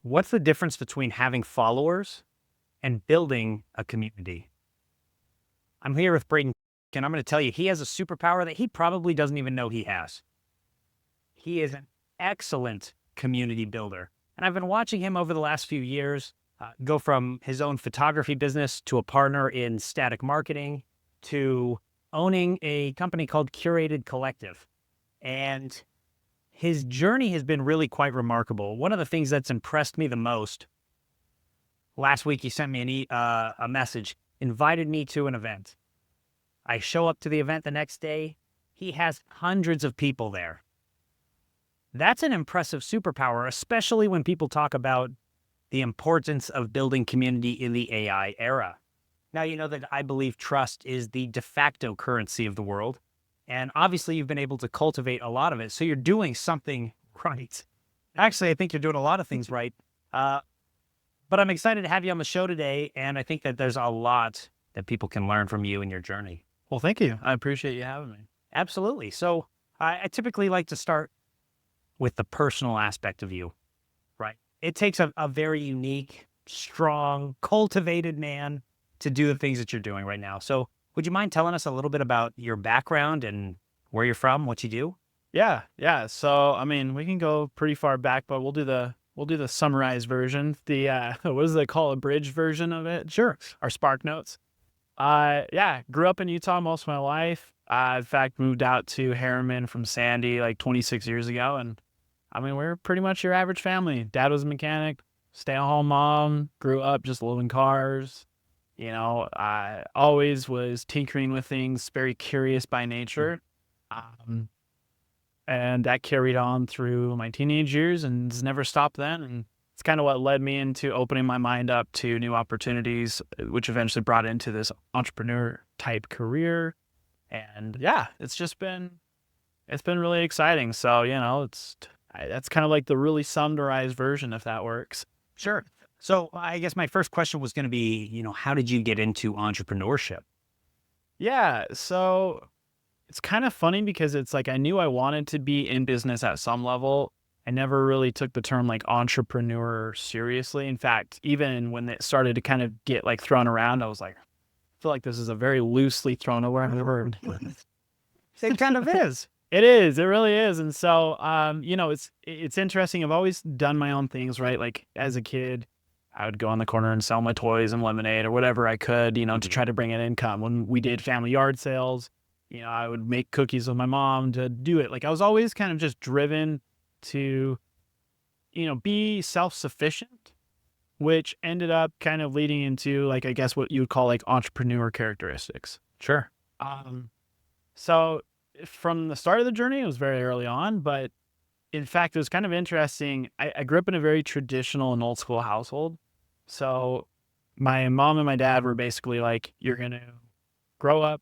What's the difference between having followers and building a community? I'm here with Braden, and I'm going to tell you, he has a superpower that he probably doesn't even know he has. He is an excellent community builder. And I've been watching him over the last few years go from his own photography business to a partner in static marketing to owning a company called Curated Collective. And his journey has been really quite remarkable. One of the things that's impressed me the most, last week he sent me a message, invited me to an event. I show up to the event the next day. He has hundreds of people there. That's an impressive superpower, especially when people talk about the importance of building community in the AI era. Now, you know that I believe trust is the de facto currency of the world. And obviously, you've been able to cultivate a lot of it. So you're doing something right. Actually, I think you're doing a lot of things right. But I'm excited to have you on the show today. And I think that there's a lot that people can learn from you and your journey. Well, thank you. I appreciate you having me. Absolutely. So I typically like to start with the personal aspect of you, right? It takes a very unique, strong, cultivated man to do the things that you're doing right now. So would you mind telling us a little bit about your background and where you're from, what you do? Yeah. So, I mean, we can go pretty far back, but we'll do the summarized version. The what does they call, abridged version of it? Sure. Our Spark Notes. Yeah, grew up in Utah most of my life. In fact, moved out to Harriman from Sandy like 26 years ago, and I mean, we're pretty much your average family. Dad was a mechanic, stay-at-home mom, grew up just loving cars. You know, I always was tinkering with things, very curious by nature. And that carried on through my teenage years and has never stopped then. And it's kind of what led me into opening my mind up to new opportunities, which eventually brought into this entrepreneur type career. And yeah, it's been really exciting. So, you know, that's kind of like the really summarized version, if that works. Sure. So I guess my first question was going to be, how did you get into entrepreneurship? Yeah. So it's kind of funny because it's like I knew I wanted to be in business at some level. I never really took the term like entrepreneur seriously. In fact, even when it started to kind of get like thrown around, I was like, I feel like this is a very loosely thrown around word. It kind of is. It is. It really is. And so, it's interesting. I've always done my own things, right? Like as a kid, I would go on the corner and sell my toys and lemonade or whatever I could, to try to bring in income. When we did family yard sales, I would make cookies with my mom to do it. Like I was always kind of just driven to, be self-sufficient, which ended up kind of leading into like, I guess what you would call like entrepreneur characteristics. Sure. So from the start of the journey, it was very early on, but in fact, it was kind of interesting. I grew up in a very traditional and old school household. So my mom and my dad were basically like, you're going to grow up,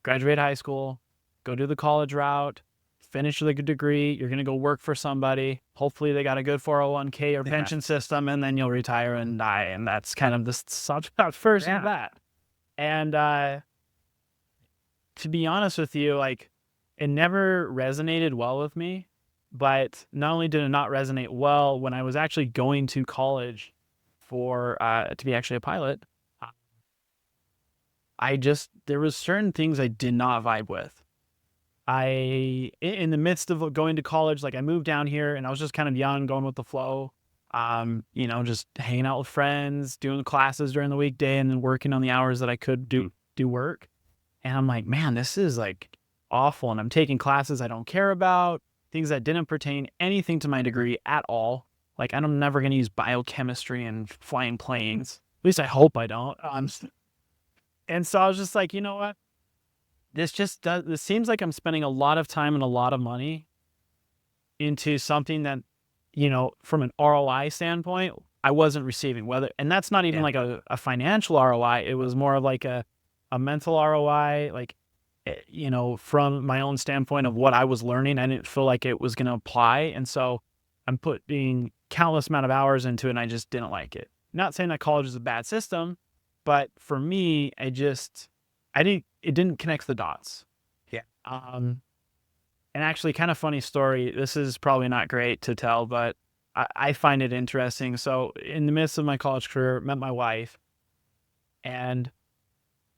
graduate high school, go do the college route, finish the degree. You're going to go work for somebody. Hopefully they got a good 401k or pension system, and then you'll retire and die. And that's kind of the first of that. And to be honest with you, like it never resonated well with me. But not only did it not resonate well, when I was actually going to college for to be actually a pilot, there was certain things I did not vibe with. In the midst of going to college, like I moved down here and I was just kind of young, going with the flow, just hanging out with friends, doing classes during the weekday and then working on the hours that I could do work. And I'm like, man, this is like awful. And I'm taking classes I don't care about. Things that didn't pertain anything to my degree at all. Like I'm never going to use biochemistry and flying planes. At least I hope I don't. And so I was just like, you know what? This seems like I'm spending a lot of time and a lot of money into something that, from an ROI standpoint, I wasn't receiving. And that's not even like a financial ROI. It was more of like a mental ROI, like, from my own standpoint of what I was learning, I didn't feel like it was going to apply. And so I'm putting countless amount of hours into it and I just didn't like it. Not saying that college is a bad system, but for me, it didn't connect the dots. Yeah. And actually kind of funny story. This is probably not great to tell, but I find it interesting. So in the midst of my college career, met my wife, and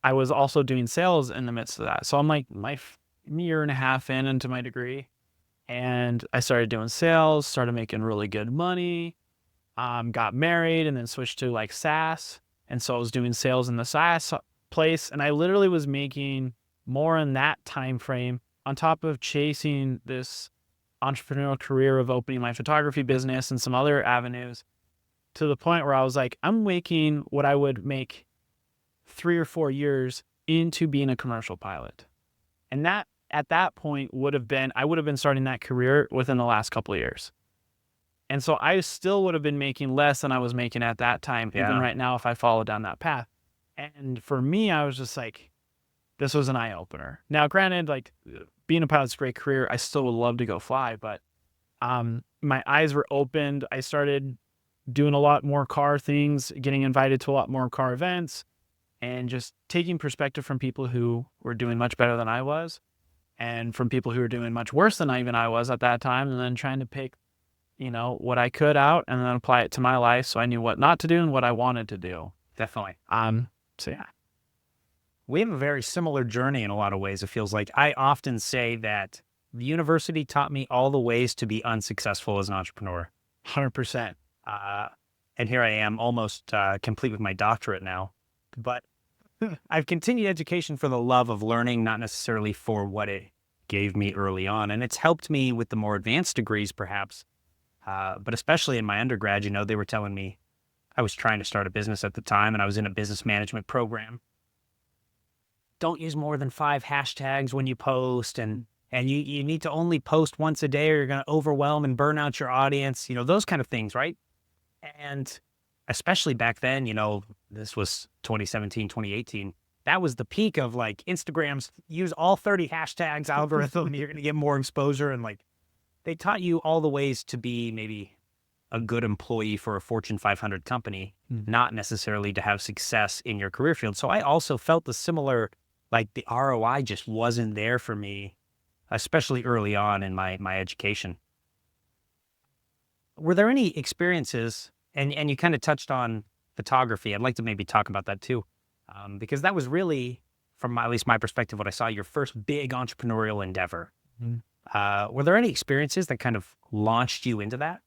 I was also doing sales in the midst of that. So I'm like year and a half into my degree, and I started doing sales, started making really good money, got married, and then switched to like SaaS. And so I was doing sales in the SaaS place, and I literally was making more in that time frame on top of chasing this entrepreneurial career of opening my photography business and some other avenues, to the point where I was like, I'm making what I would make 3 or 4 years into being a commercial pilot. And that at that point I would have been starting that career within the last couple of years. And so I still would have been making less than I was making at that time, even right now, if I followed down that path. And for me, I was just like, this was an eye opener. Now, granted, like being a pilot's a great career. I still would love to go fly, but my eyes were opened. I started doing a lot more car things, getting invited to a lot more car events, and just taking perspective from people who were doing much better than I was, and from people who were doing much worse than even I was at that time, and then trying to pick, what I could out and then apply it to my life, so I knew what not to do and what I wanted to do. Definitely. So yeah. We have a very similar journey in a lot of ways, it feels like. I often say that the university taught me all the ways to be unsuccessful as an entrepreneur. 100%. And here I am, almost complete with my doctorate now. But I've continued education for the love of learning, not necessarily for what it gave me early on. And it's helped me with the more advanced degrees, perhaps. But especially in my undergrad, they were telling me, I was trying to start a business at the time, and I was in a business management program. Don't use more than 5 hashtags when you post, and you need to only post once a day or you're going to overwhelm and burn out your audience, those kind of things, right? And especially back then, this was 2017, 2018. That was the peak of like Instagram's use all 30 hashtags algorithm. You're going to get more exposure. And like, they taught you all the ways to be maybe a good employee for a Fortune 500 company, not necessarily to have success in your career field. So I also felt the similar, like the ROI just wasn't there for me, especially early on in my education. Were there any experiences, and you kind of touched on photography. I'd like to maybe talk about that too, because that was really, from at least my perspective, what I saw your first big entrepreneurial endeavor. Were there any experiences that kind of launched you into that?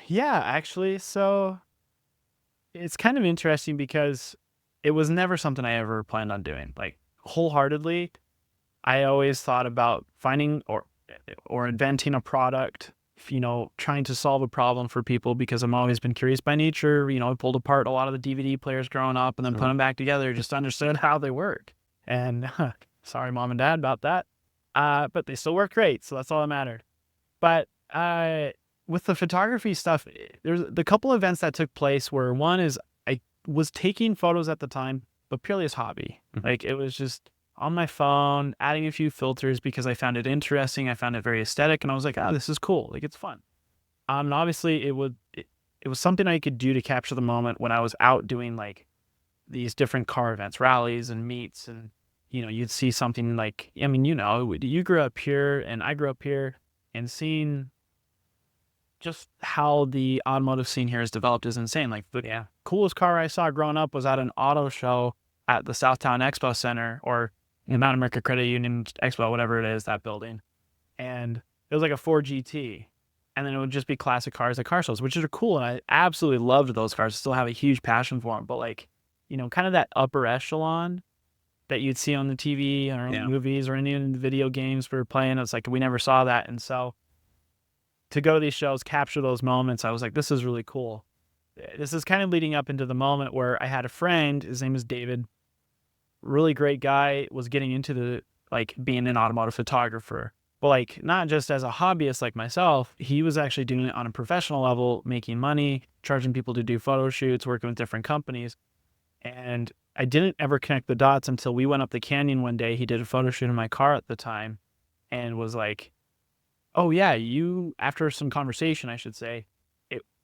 Yeah, actually. So it's kind of interesting because it was never something I ever planned on doing. Like wholeheartedly, I always thought about finding or inventing a product, trying to solve a problem for people, because I've always been curious by nature. I pulled apart a lot of the DVD players growing up and then put them back together, just understood how they work. And sorry, mom and dad, about that. But they still work great, so that's all that mattered. But with the photography stuff, there's the couple events that took place where one is I was taking photos at the time, but purely as hobby. Like it was just on my phone, adding a few filters because I found it interesting. I found it very aesthetic, and I was like, oh, this is cool. Like it's fun. And obviously it was something I could do to capture the moment when I was out doing like these different car events, rallies and meets. And, you'd see something like, you grew up here and I grew up here, and seeing just how the automotive scene here has developed is insane. Like the coolest car I saw growing up was at an auto show at the Southtown Expo Center, or Mountain America Credit Union Expo, whatever it is, that building. And it was like a Ford GT. And then it would just be classic cars at car shows, which are cool. And I absolutely loved those cars. I still have a huge passion for them. But like, kind of that upper echelon that you'd see on the TV or movies or any of the video games we were playing, it's like we never saw that. And so to go to these shows, capture those moments, I was like, this is really cool. This is kind of leading up into the moment where I had a friend, his name is David, really great guy, was getting into being an automotive photographer. But like, not just as a hobbyist like myself, he was actually doing it on a professional level, making money, charging people to do photo shoots, working with different companies. And I didn't ever connect the dots until we went up the canyon one day. He did a photo shoot in my car at the time and was like, oh yeah, after some conversation, I should say,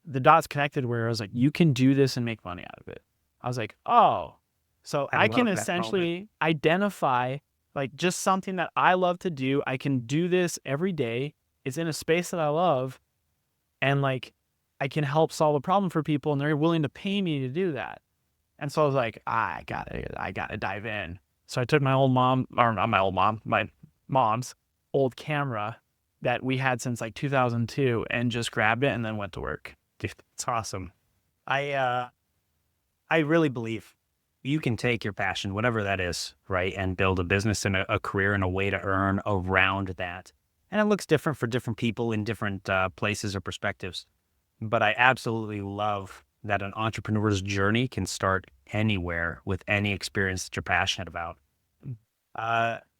the dots connected where I was like, you can do this and make money out of it. I was like, oh, so I can essentially identify like just something that I love to do. I can do this every day. It's in a space that I love. and like I can help solve a problem for people, and they're willing to pay me to do that. And so I was like, I gotta dive in. So I took my mom's old camera that we had since like 2002 and just grabbed it and then went to work. Dude, it's awesome. I really believe you can take your passion, whatever that is, right, and build a business and a career and a way to earn around that. And it looks different for different people in different places or perspectives. But I absolutely love that an entrepreneur's journey can start anywhere with any experience that you're passionate about.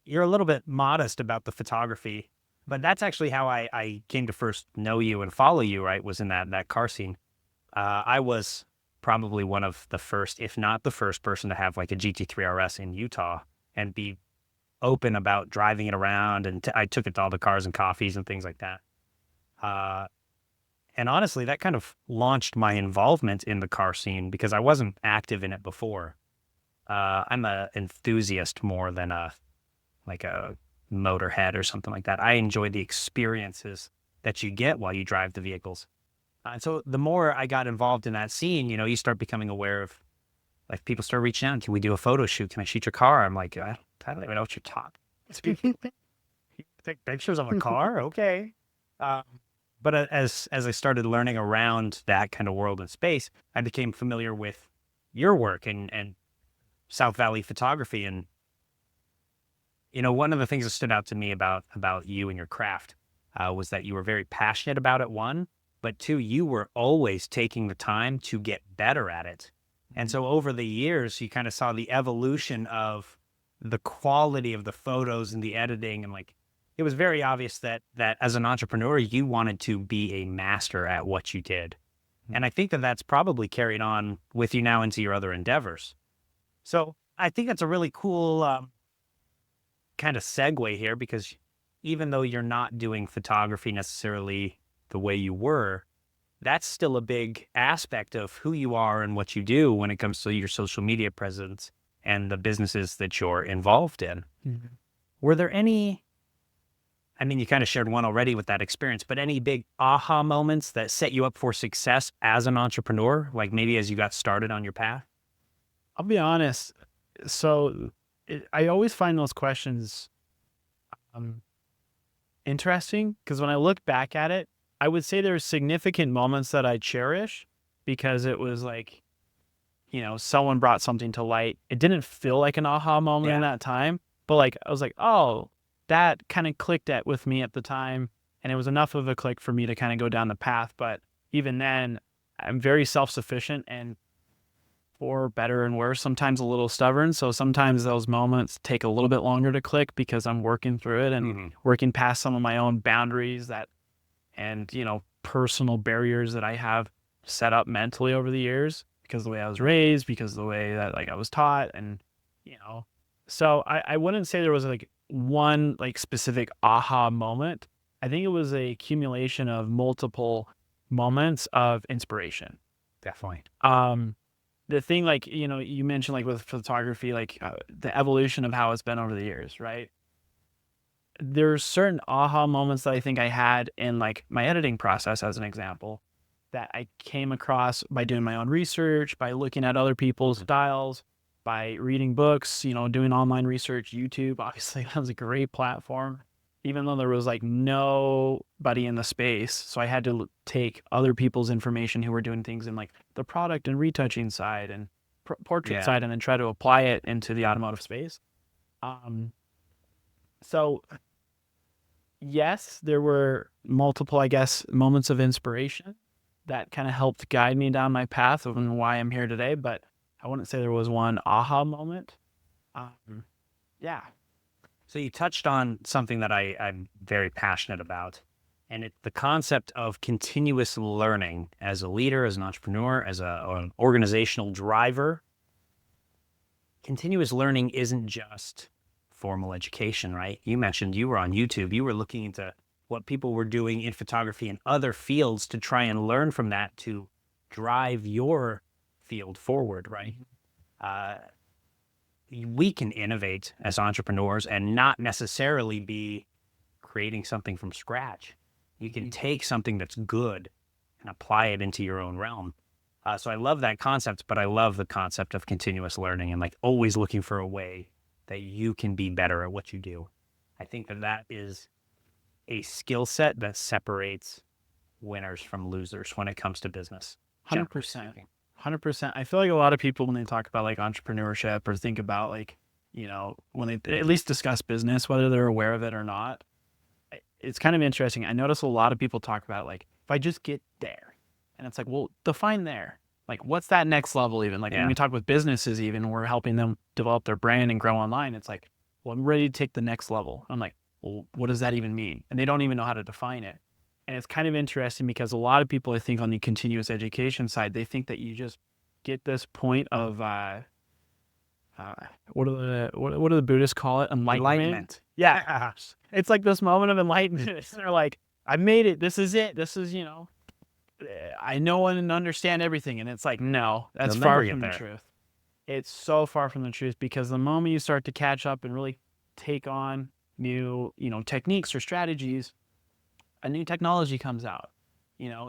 You're a little bit modest about the photography, but that's actually how I came to first know you and follow you, right, was in that car scene. I was probably one of the first, if not the first person to have like a GT3 RS in Utah and be open about driving it around. And I took it to all the cars and coffees and things like that. And honestly, that kind of launched my involvement in the car scene because I wasn't active in it before. I'm an enthusiast more than a motorhead or something like that. I enjoy the experiences that you get while you drive the vehicles. And so the more I got involved in that scene, you start becoming aware of, like, people start reaching out. Can we do a photo shoot? Can I shoot your car? I'm like, I don't even know what you're talking. You take pictures of a car? Okay. But as I started learning around that kind of world and space, I became familiar with your work and South Valley photography. And, one of the things that stood out to me about you and your craft was that you were very passionate about it, one, but two, you were always taking the time to get better at it. And so over the years, you kind of saw the evolution of the quality of the photos and the editing. And like, it was very obvious that as an entrepreneur, you wanted to be a master at what you did. And I think that that's probably carried on with you now into your other endeavors. So I think that's a really cool kind of segue here, because even though you're not doing photography necessarily the way you were, that's still a big aspect of who you are and what you do when it comes to your social media presence and the businesses that you're involved in. Mm-hmm. Were there any, I mean, you kind of shared one already with that experience, but any big aha moments that set you up for success as an entrepreneur, like maybe as you got started on your path? I'll be honest. So I always find those questions interesting, because when I look back at it, I would say there's significant moments that I cherish because it was like, someone brought something to light. It didn't feel like an aha moment in that time, but like, I was like, oh, that kind of clicked with me at the time. And it was enough of a click for me to kind of go down the path. But even then, I'm very self-sufficient and, for better and worse, sometimes a little stubborn. So sometimes those moments take a little bit longer to click because I'm working through it and working past some of my own boundaries and personal barriers that I have set up mentally over the years because of the way I was raised, because of the way that I was taught. And, so I wouldn't say there was like one like specific aha moment. I think it was a accumulation of multiple moments of inspiration. Definitely. The thing, you mentioned, like with photography, the evolution of how it's been over the years, right? There's certain aha moments that I think I had in like my editing process, as an example, that I came across by doing my own research, by looking at other people's styles, by reading books, doing online research. YouTube, obviously, that was a great platform, even though there was like nobody in the space. So I had to take other people's information who were doing things in like the product and retouching side and portrait side, and then try to apply it into the automotive space. So yes, there were multiple, I guess, moments of inspiration that kind of helped guide me down my path of why I'm here today, but I wouldn't say there was one aha moment. Yeah. So you touched on something that I'm very passionate about, and it's the concept of continuous learning as a leader, as an entrepreneur, as an organizational driver. Continuous learning isn't just formal education, right? You mentioned you were on YouTube. You were looking into what people were doing in photography and other fields to try and learn from that to drive your field forward, right? We can innovate as entrepreneurs and not necessarily be creating something from scratch. You can take something that's good and apply it into your own realm. So I love that concept, but I love the concept of continuous learning and like always looking for a way that you can be better at what you do. I think that is a skill set that separates winners from losers when it comes to business. 100%. 100%. I feel like a lot of people, when they talk about like entrepreneurship or think about like, when they at least discuss business, whether they're aware of it or not, it's kind of interesting. I notice a lot of people talk about like, if I just get there, and it's like, well, define there. Like, what's that next level even? Like when we talk with businesses, even we're helping them develop their brand and grow online. It's like, well, I'm ready to take the next level. I'm like, well, what does that even mean? And they don't even know how to define it. And it's kind of interesting because a lot of people, I think, on the continuous education side, they think that you just get this point of what do the Buddhists call it? Enlightenment. Yeah, it's like this moment of enlightenment. And they're like, I made it. This is it. This is I know and understand everything. And it's like, no, that's far from the truth. It's so far from the truth because the moment you start to catch up and really take on new techniques or strategies, a new technology comes out.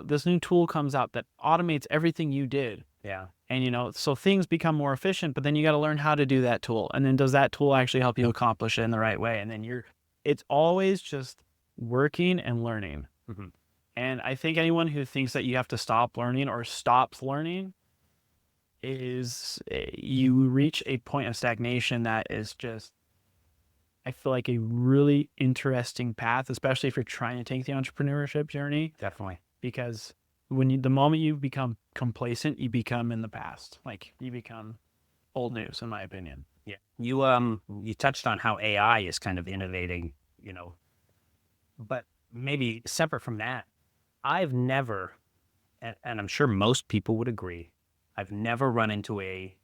This new tool comes out that automates everything you did. Yeah. And so things become more efficient, but then you got to learn how to do that tool. And then does that tool actually help you accomplish it in the right way? And then it's always just working and learning. Mm-hmm. And I think anyone who thinks that you have to stop learning or stops learning you reach a point of stagnation that is just, I feel like, a really interesting path, especially if you're trying to take the entrepreneurship journey. Definitely. Because the moment you become complacent, you become in the past. Like you become old news, in my opinion. Yeah. You touched on how AI is kind of innovating, but maybe separate from that, I've never, and I'm sure most people would agree, I've never run into a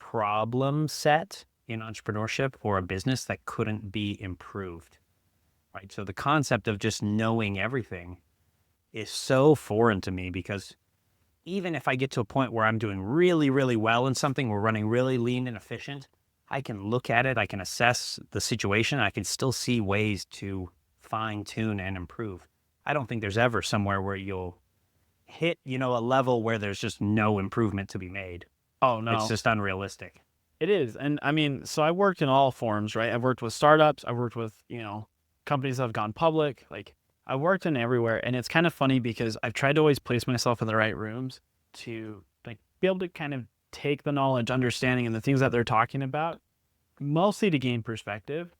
problem set in entrepreneurship or a business that couldn't be improved, right? So the concept of just knowing everything is so foreign to me because even if I get to a point where I'm doing really, really well in something, we're running really lean and efficient, I can look at it, I can assess the situation, I can still see ways to fine tune and improve. I don't think there's ever somewhere where you'll hit, a level where there's just no improvement to be made. Oh, no. It's just unrealistic. It is. And I mean, so I worked in all forms, right? I've worked with startups. I've worked with, companies that have gone public. Like I worked in everywhere. And it's kind of funny because I've tried to always place myself in the right rooms to like be able to kind of take the knowledge, understanding, and the things that they're talking about, mostly to gain perspective.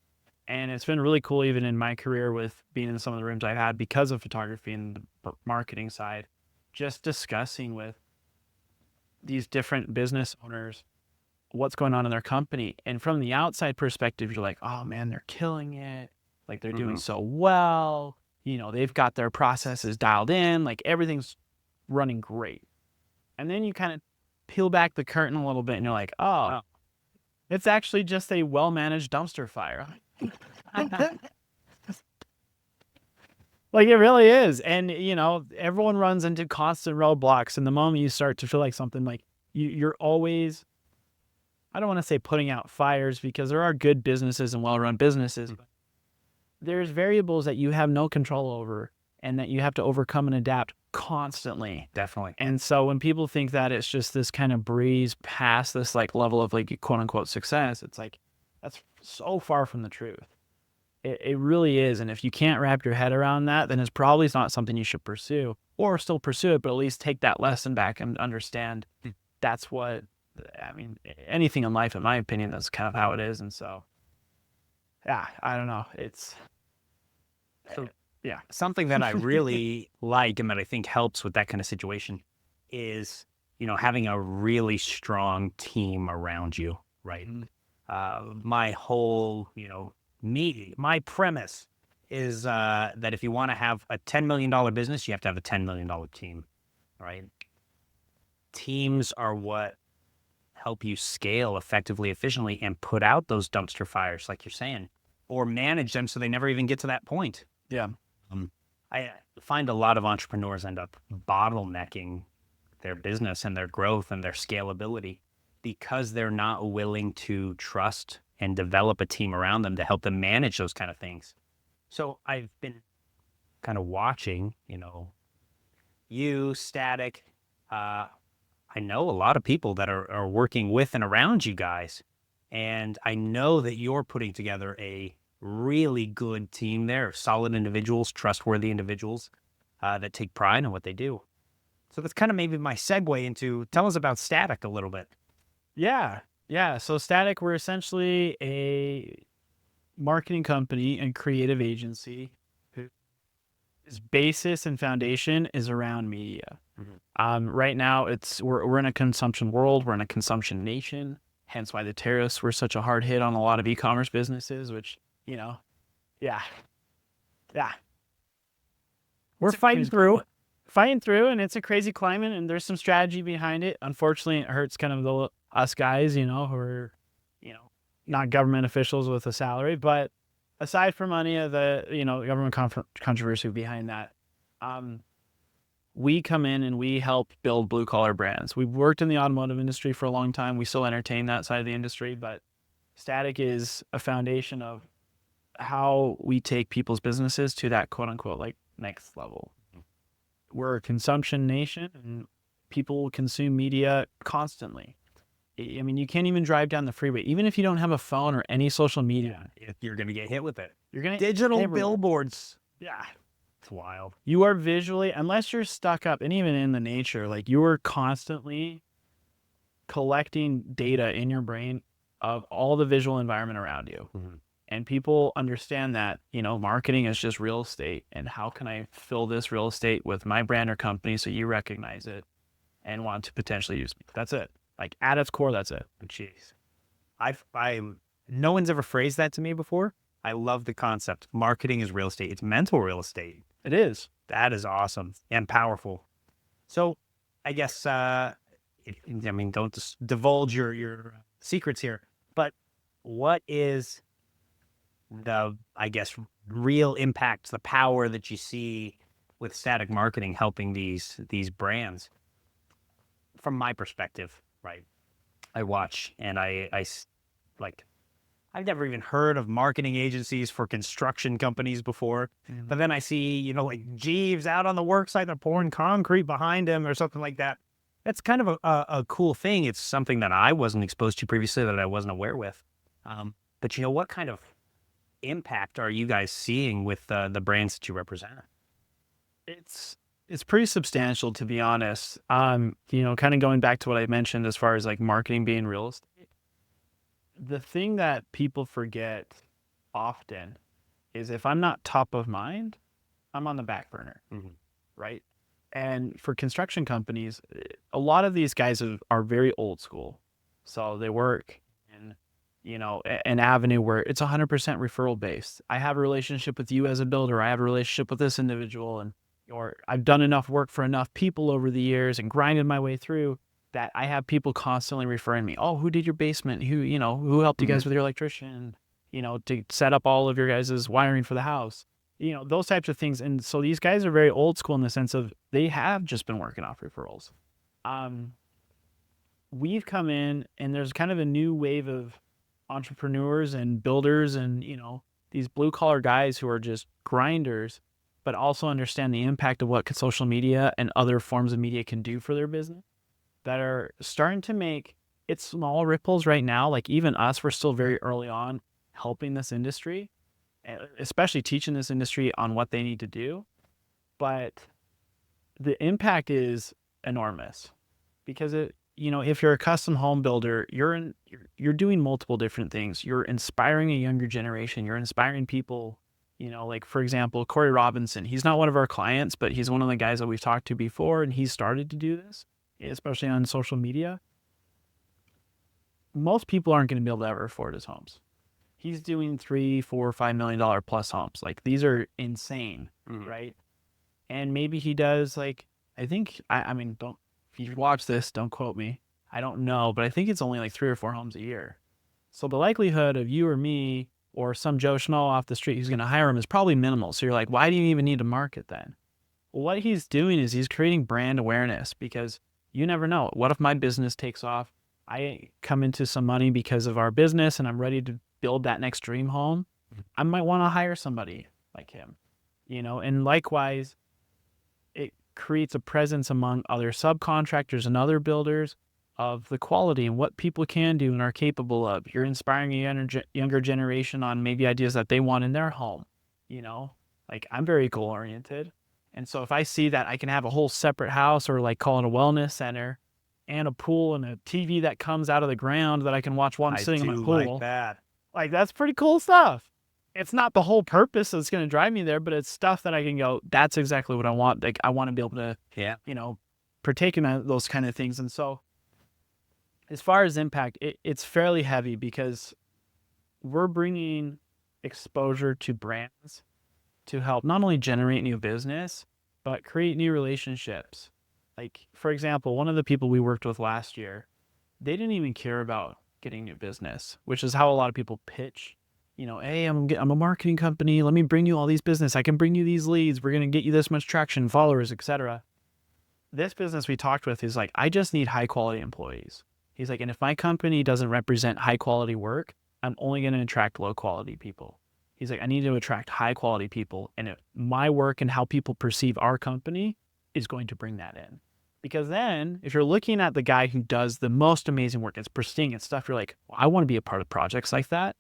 And it's been really cool, even in my career, with being in some of the rooms I've had because of photography and the marketing side, just discussing with these different business owners what's going on in their company. And from the outside perspective, you're like, oh man, they're killing it. Like they're doing so well. They've got their processes dialed in. Like everything's running great. And then you kind of peel back the curtain a little bit and you're like, oh, it's actually just a well-managed dumpster fire. Like it really is. And everyone runs into constant roadblocks. And the moment you start to feel like something, like you're always, I don't want to say putting out fires, because there are good businesses and well-run businesses, but there's variables that you have no control over and that you have to overcome and adapt constantly. Definitely. And so when people think that it's just this kind of breeze past this like level of like quote unquote success, it's like, that's so far from the truth. It really is. And if you can't wrap your head around that, then it's probably not something you should pursue, or still pursue it, but at least take that lesson back and understand that's what, I mean, anything in life, in my opinion, that's kind of how it is. And so, yeah, I don't know. Something that I really like and that I think helps with that kind of situation is, having a really strong team around you, right? My whole, my premise is that if you want to have a $10 million business, you have to have a $10 million team, right? Teams are what help you scale effectively, efficiently, and put out those dumpster fires, like you're saying, or manage them so they never even get to that point. Yeah. I find a lot of entrepreneurs end up bottlenecking their business and their growth and their scalability because they're not willing to trust and develop a team around them to help them manage those kind of things. So I've been kind of watching, you, Static. I know a lot of people that are working with and around you guys. And I know that you're putting together a really good team there of solid individuals, trustworthy individuals that take pride in what they do. So that's kind of maybe my segue into tell us about Static a little bit. Yeah. Yeah. So Static, we're essentially a marketing company and creative agency whose basis and foundation is around media. Right now, we're in a consumption world. We're in a consumption nation. Hence why the tariffs were such a hard hit on a lot of e-commerce businesses. Which yeah, yeah, We're It's a fighting through, and it's a crazy climate. And there's some strategy behind it. Unfortunately, it hurts kind of us guys, who are, not government officials with a salary. But aside from any of the government controversy behind that, we come in and we help build blue collar brands. We've worked in the automotive industry for a long time. We still entertain that side of the industry, but Static is a foundation of how we take people's businesses to that quote unquote like next level. We're a consumption nation and people consume media constantly. I mean, you can't even drive down the freeway. Even if you don't have a phone or any social media, You're going to get hit with it. you're going to Digital everywhere. billboards. Yeah. It's wild. You are visually, unless you're stuck up, and even in the nature, like you are constantly collecting data in your brain of all the visual environment around you. And people understand that, marketing is just real estate. And how can I fill this real estate with my brand or company so you recognize it and want to potentially use me? That's it. Like at its core, that's it. Jeez. No one's ever phrased that to me before. I love the concept. Marketing is real estate. It's mental real estate. It is. That is awesome and powerful. So I guess, don't just divulge your secrets here, but what is the, I guess, real impact, the power that you see with Static marketing helping these brands? From my perspective, right? I watch and I've never even heard of marketing agencies for construction companies before. But then I see, like Jeeves out on the work site, they're pouring concrete behind him or something like that. That's kind of a cool thing. It's something that I wasn't exposed to previously, that I wasn't aware with. But what kind of impact are you guys seeing with the brands that you represent? It's pretty substantial, to be honest. Kind of going back to what I mentioned as far as like marketing being real estate. The thing that people forget often is if I'm not top of mind, I'm on the back burner, right? And for construction companies, a lot of these guys are very old school. So they work in, an avenue where it's 100% referral based. I have a relationship with you as a builder. I have a relationship with this individual, or I've done enough work for enough people over the years and grinded my way through that I have people constantly referring me. Oh, who did your basement? Who helped you guys with your electrician? To set up all of your guys' wiring for the house. Those types of things. And so these guys are very old school in the sense of they have just been working off referrals. We've come in and there's kind of a new wave of entrepreneurs and builders and, these blue collar guys who are just grinders, but also understand the impact of what social media and other forms of media can do for their business, that are starting to make it small ripples right now. Like even us, we're still very early on helping this industry, especially teaching this industry on what they need to do. But the impact is enormous because if you're a custom home builder, you're doing multiple different things. You're inspiring a younger generation. You're inspiring people, like for example, Corey Robinson, he's not one of our clients, but he's one of the guys that we've talked to before. And he's started to do this, especially on social media. Most people aren't going to be able to ever afford his homes. He's doing $3, $4, $5 million plus homes. Like these are insane, right? And maybe he does like, I think, if you watch this, don't quote me. I don't know, but I think it's only like 3 or 4 homes a year. So the likelihood of you or me or some Joe Schmo off the street who's going to hire him is probably minimal. So you're like, why do you even need to market then? Well, what he's doing is he's creating brand awareness, because you never know. What if my business takes off? I come into some money because of our business and I'm ready to build that next dream home. I might want to hire somebody like him, and likewise, it creates a presence among other subcontractors and other builders of the quality and what people can do and are capable of. You're inspiring a younger generation on maybe ideas that they want in their home. Like I'm very goal oriented. And so if I see that I can have a whole separate house or like call it a wellness center and a pool and a TV that comes out of the ground that I can watch while I'm sitting in my pool, that. like that's pretty cool stuff. It's not the whole purpose that's going to drive me there, but it's stuff that I can go, that's exactly what I want. Like I want to be able to, partake in those kind of things. And so as far as impact, it's fairly heavy because we're bringing exposure to brands to help not only generate new business, but create new relationships. Like, for example, one of the people we worked with last year, they didn't even care about getting new business, which is how a lot of people pitch. Hey, I'm a marketing company. Let me bring you all these business. I can bring you these leads. We're going to get you this much traction, followers, etc. This business we talked with is like, I just need high quality employees. He's like, and if my company doesn't represent high quality work, I'm only going to attract low quality people. He's like, I need to attract high quality people. And my work and how people perceive our company is going to bring that in. Because then if you're looking at the guy who does the most amazing work, it's pristine and stuff, you're like, well, I want to be a part of projects like that.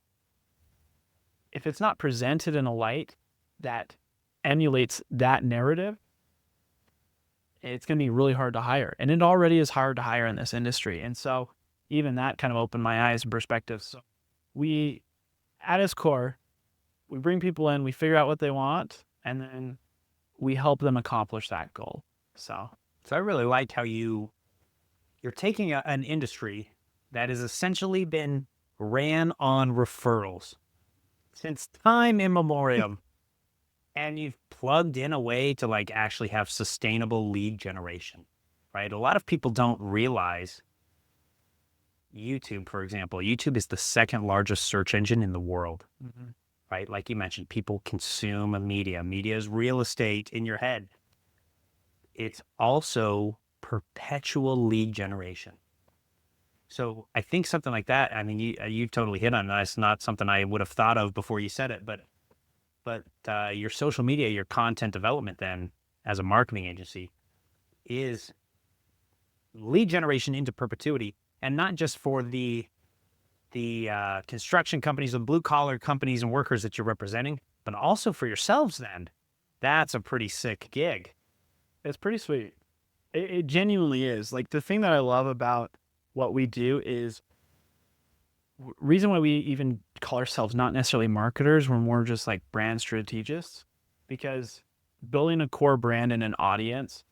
If it's not presented in a light that emulates that narrative, it's going to be really hard to hire. And it already is hard to hire in this industry. And so even that kind of opened my eyes and perspectives. So we, at its core, we bring people in, we figure out what they want, and then we help them accomplish that goal. So I really liked how you're taking an industry that has essentially been ran on referrals since time immemorial, and you've plugged in a way to like actually have sustainable lead generation, right? A lot of people don't realize YouTube, for example. YouTube is the second largest search engine in the world, right? Like you mentioned, people consume media. Media is real estate in your head. It's also perpetual lead generation. So I think something like that, I mean, you've totally hit on it. It's not something I would have thought of before you said it, but your social media, your content development then as a marketing agency is lead generation into perpetuity, and not just for the construction companies and blue collar companies and workers that you're representing, but also for yourselves then. That's a pretty sick gig. it's pretty sweet. It genuinely is. Like the thing that I love about what we do is reason why we even call ourselves not necessarily marketers, we're more just like brand strategists, because building a core brand and an audience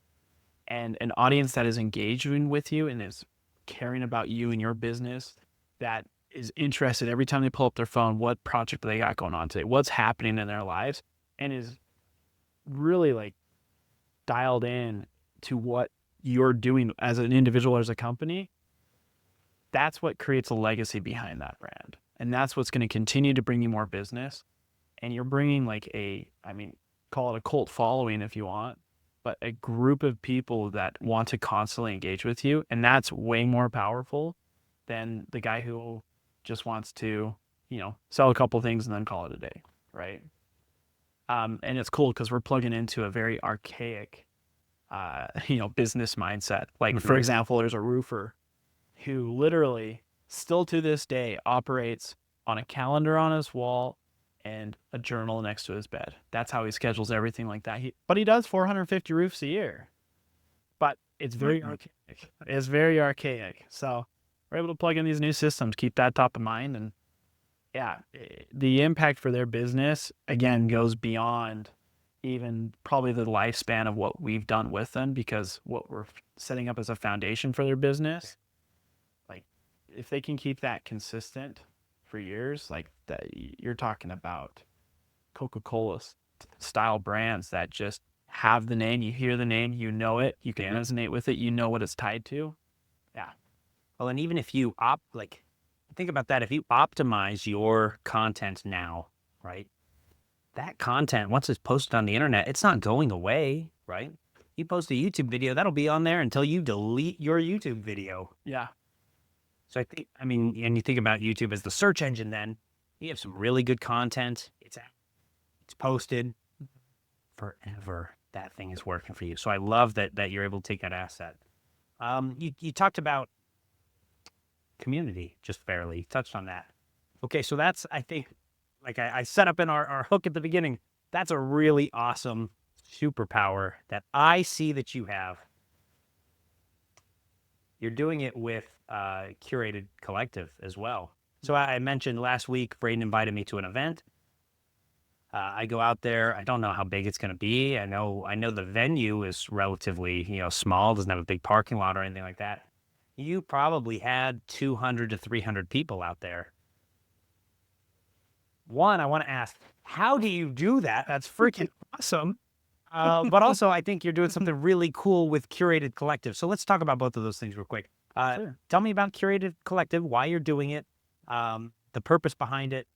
that is engaging with you and is caring about you and your business, that is interested every time they pull up their phone, what project they got going on today, what's happening in their lives, and is really like dialed in to what you're doing as an individual or as a company. That's what creates a legacy behind that brand. And that's what's going to continue to bring you more business. And you're bringing like call it a cult following if you want, but a group of people that want to constantly engage with you. And that's way more powerful than the guy who just wants to, sell a couple things and then call it a day. Right. And it's cool because we're plugging into a very archaic, business mindset. Like, for example, there's a roofer who literally still to this day operates on a calendar on his wall and a journal next to his bed. That's how he schedules everything like that. But he does 450 roofs a year. But it's very archaic. It's very archaic. So we're able to plug in these new systems, keep that top of mind. And yeah, the impact for their business, again, goes beyond even probably the lifespan of what we've done with them, because what we're setting up as a foundation for their business, like if they can keep that consistent for years, like that, you're talking about Coca-Cola style brands that just have the name, you hear the name, you know it, you can resonate with it, you know what it's tied to. Yeah. Well, and even if you think about that, if you optimize your content now, right? That content, once it's posted on the internet, it's not going away, right? You post a YouTube video, that'll be on there until you delete your YouTube video. Yeah. So and you think about YouTube as the search engine, then you have some really good content. It's out, it's posted forever. that thing is working for you. So I love that you're able to take that asset. You talked about community just barely. You touched on that. Okay, so that's, I think, like I set up in our hook at the beginning, that's a really awesome superpower that I see that you have. You're doing it with Curated Collective as well. So I mentioned last week, Braden invited me to an event. I go out there. I don't know how big it's going to be. I know the venue is relatively, small, doesn't have a big parking lot or anything like that. You probably had 200 to 300 people out there. One, I want to ask, how do you do that? That's freaking awesome. But also, I think you're doing something really cool with Curated Collective. So let's talk about both of those things real quick. Sure. Tell me about Curated Collective, why you're doing it, the purpose behind it.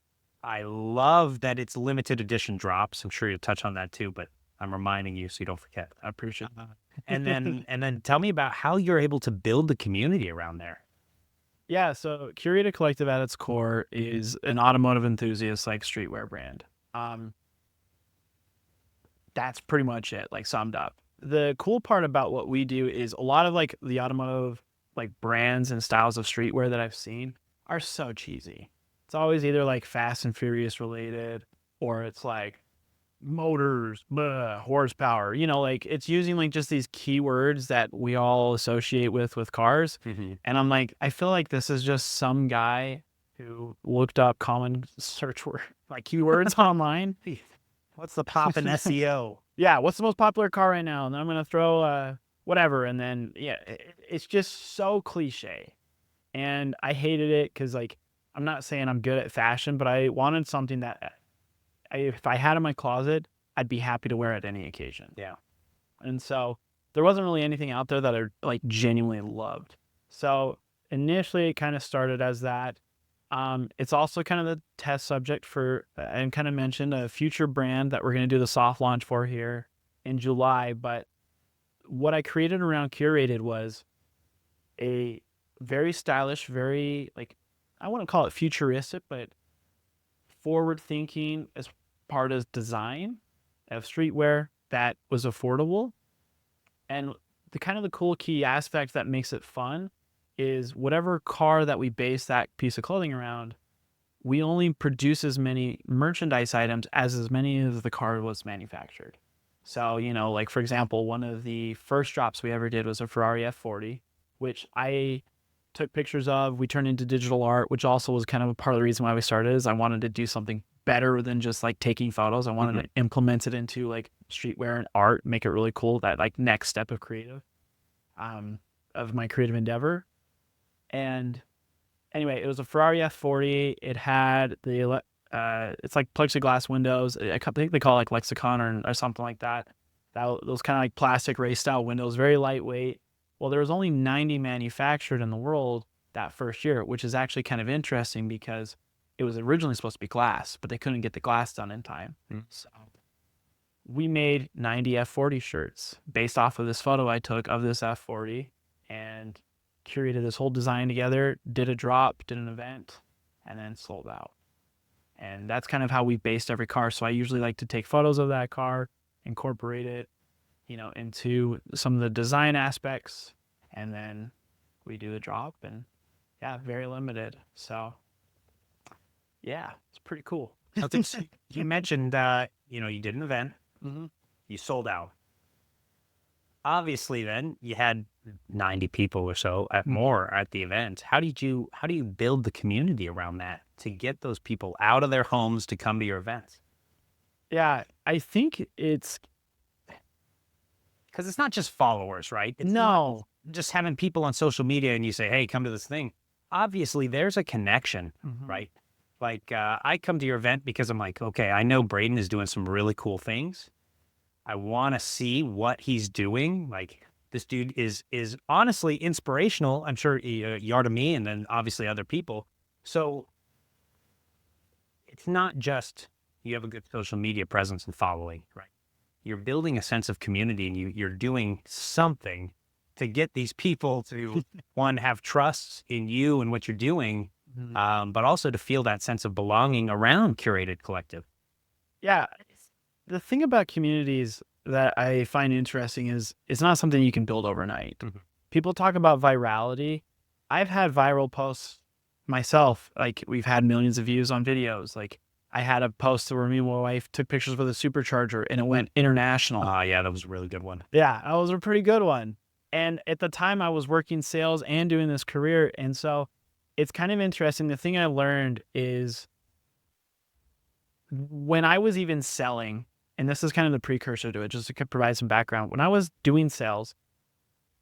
I love that it's limited edition drops. I'm sure you'll touch on that too, but I'm reminding you so you don't forget. I appreciate that. And then tell me about how you're able to build the community around there. Yeah, so Curated Collective at its core is an automotive enthusiast like streetwear brand. That's pretty much it, like summed up. The cool part about what we do is a lot of like the automotive like brands and styles of streetwear that I've seen are so cheesy. It's always either like Fast and Furious related or it's like motors, horsepower, like it's using like just these keywords that we all associate with cars. Mm-hmm. And I'm like, I feel like this is just some guy who looked up common search word like keywords online. What's the pop in SEO? Yeah, what's the most popular car right now? And then I'm gonna throw whatever, and then it's just so cliche, and I hated it because like I'm not saying I'm good at fashion, but I wanted something that if I had in my closet, I'd be happy to wear at any occasion. Yeah. And so there wasn't really anything out there that I like genuinely loved. So initially it kind of started as that. It's also kind of the test subject for, and kind of mentioned a future brand that we're going to do the soft launch for here in July. But what I created around Curated was a very stylish, very like, I wouldn't call it futuristic, but forward thinking as part of design of streetwear that was affordable. And the kind of the cool key aspect that makes it fun is whatever car that we base that piece of clothing around, we only produce as many merchandise items as many of the car was manufactured. So, like for example, one of the first drops we ever did was a Ferrari F40, which I took pictures of. We turned into digital art, which also was kind of a part of the reason why we started is I wanted to do something better than just like taking photos. I wanted to implement it into like streetwear and art, make it really cool, that like next step of creative, of my creative endeavor. And anyway, it was a Ferrari F40. It had the, it's like plexiglass windows. I think they call it like Lexicon or something like that. Those kind of like plastic race style windows, very lightweight. Well, there was only 90 manufactured in the world that first year, which is actually kind of interesting because it was originally supposed to be glass, but they couldn't get the glass done in time. So we made 90 F40 shirts based off of this photo I took of this F40 and curated this whole design together, did a drop, did an event, and then sold out. And that's kind of how we based every car. So I usually like to take photos of that car, incorporate it, into some of the design aspects, and then we do the drop, and yeah, very limited. So yeah, it's pretty cool. You mentioned, you did an event, you sold out. Obviously, then you had 90 people or so more at the event. How do you build the community around that to get those people out of their homes to come to your events? Yeah, I think it's because it's not just followers, right? It's no, not just having people on social media and you say, hey, come to this thing. Obviously, there's a connection, right? Like I come to your event because I'm like, okay, I know Braden is doing some really cool things. I want to see what he's doing. Like this dude is honestly inspirational. I'm sure you are to me and then obviously other people. So it's not just you have a good social media presence and following, right? You're building a sense of community and you're doing something to get these people to one, have trust in you and what you're doing, but also to feel that sense of belonging around Curated Collective. Yeah. The thing about communities, that I find interesting is it's not something you can build overnight. Mhm. People talk about virality. I've had viral posts myself. Like, we've had millions of views on videos. Like, I had a post where me and my wife took pictures with a supercharger and it went international. Yeah, that was a really good one. Yeah, that was a pretty good one. And at the time I was working sales and doing this career. And so it's kind of interesting. The thing I learned is when I was even selling, and this is kind of the precursor to it, just to provide some background. When I was doing sales,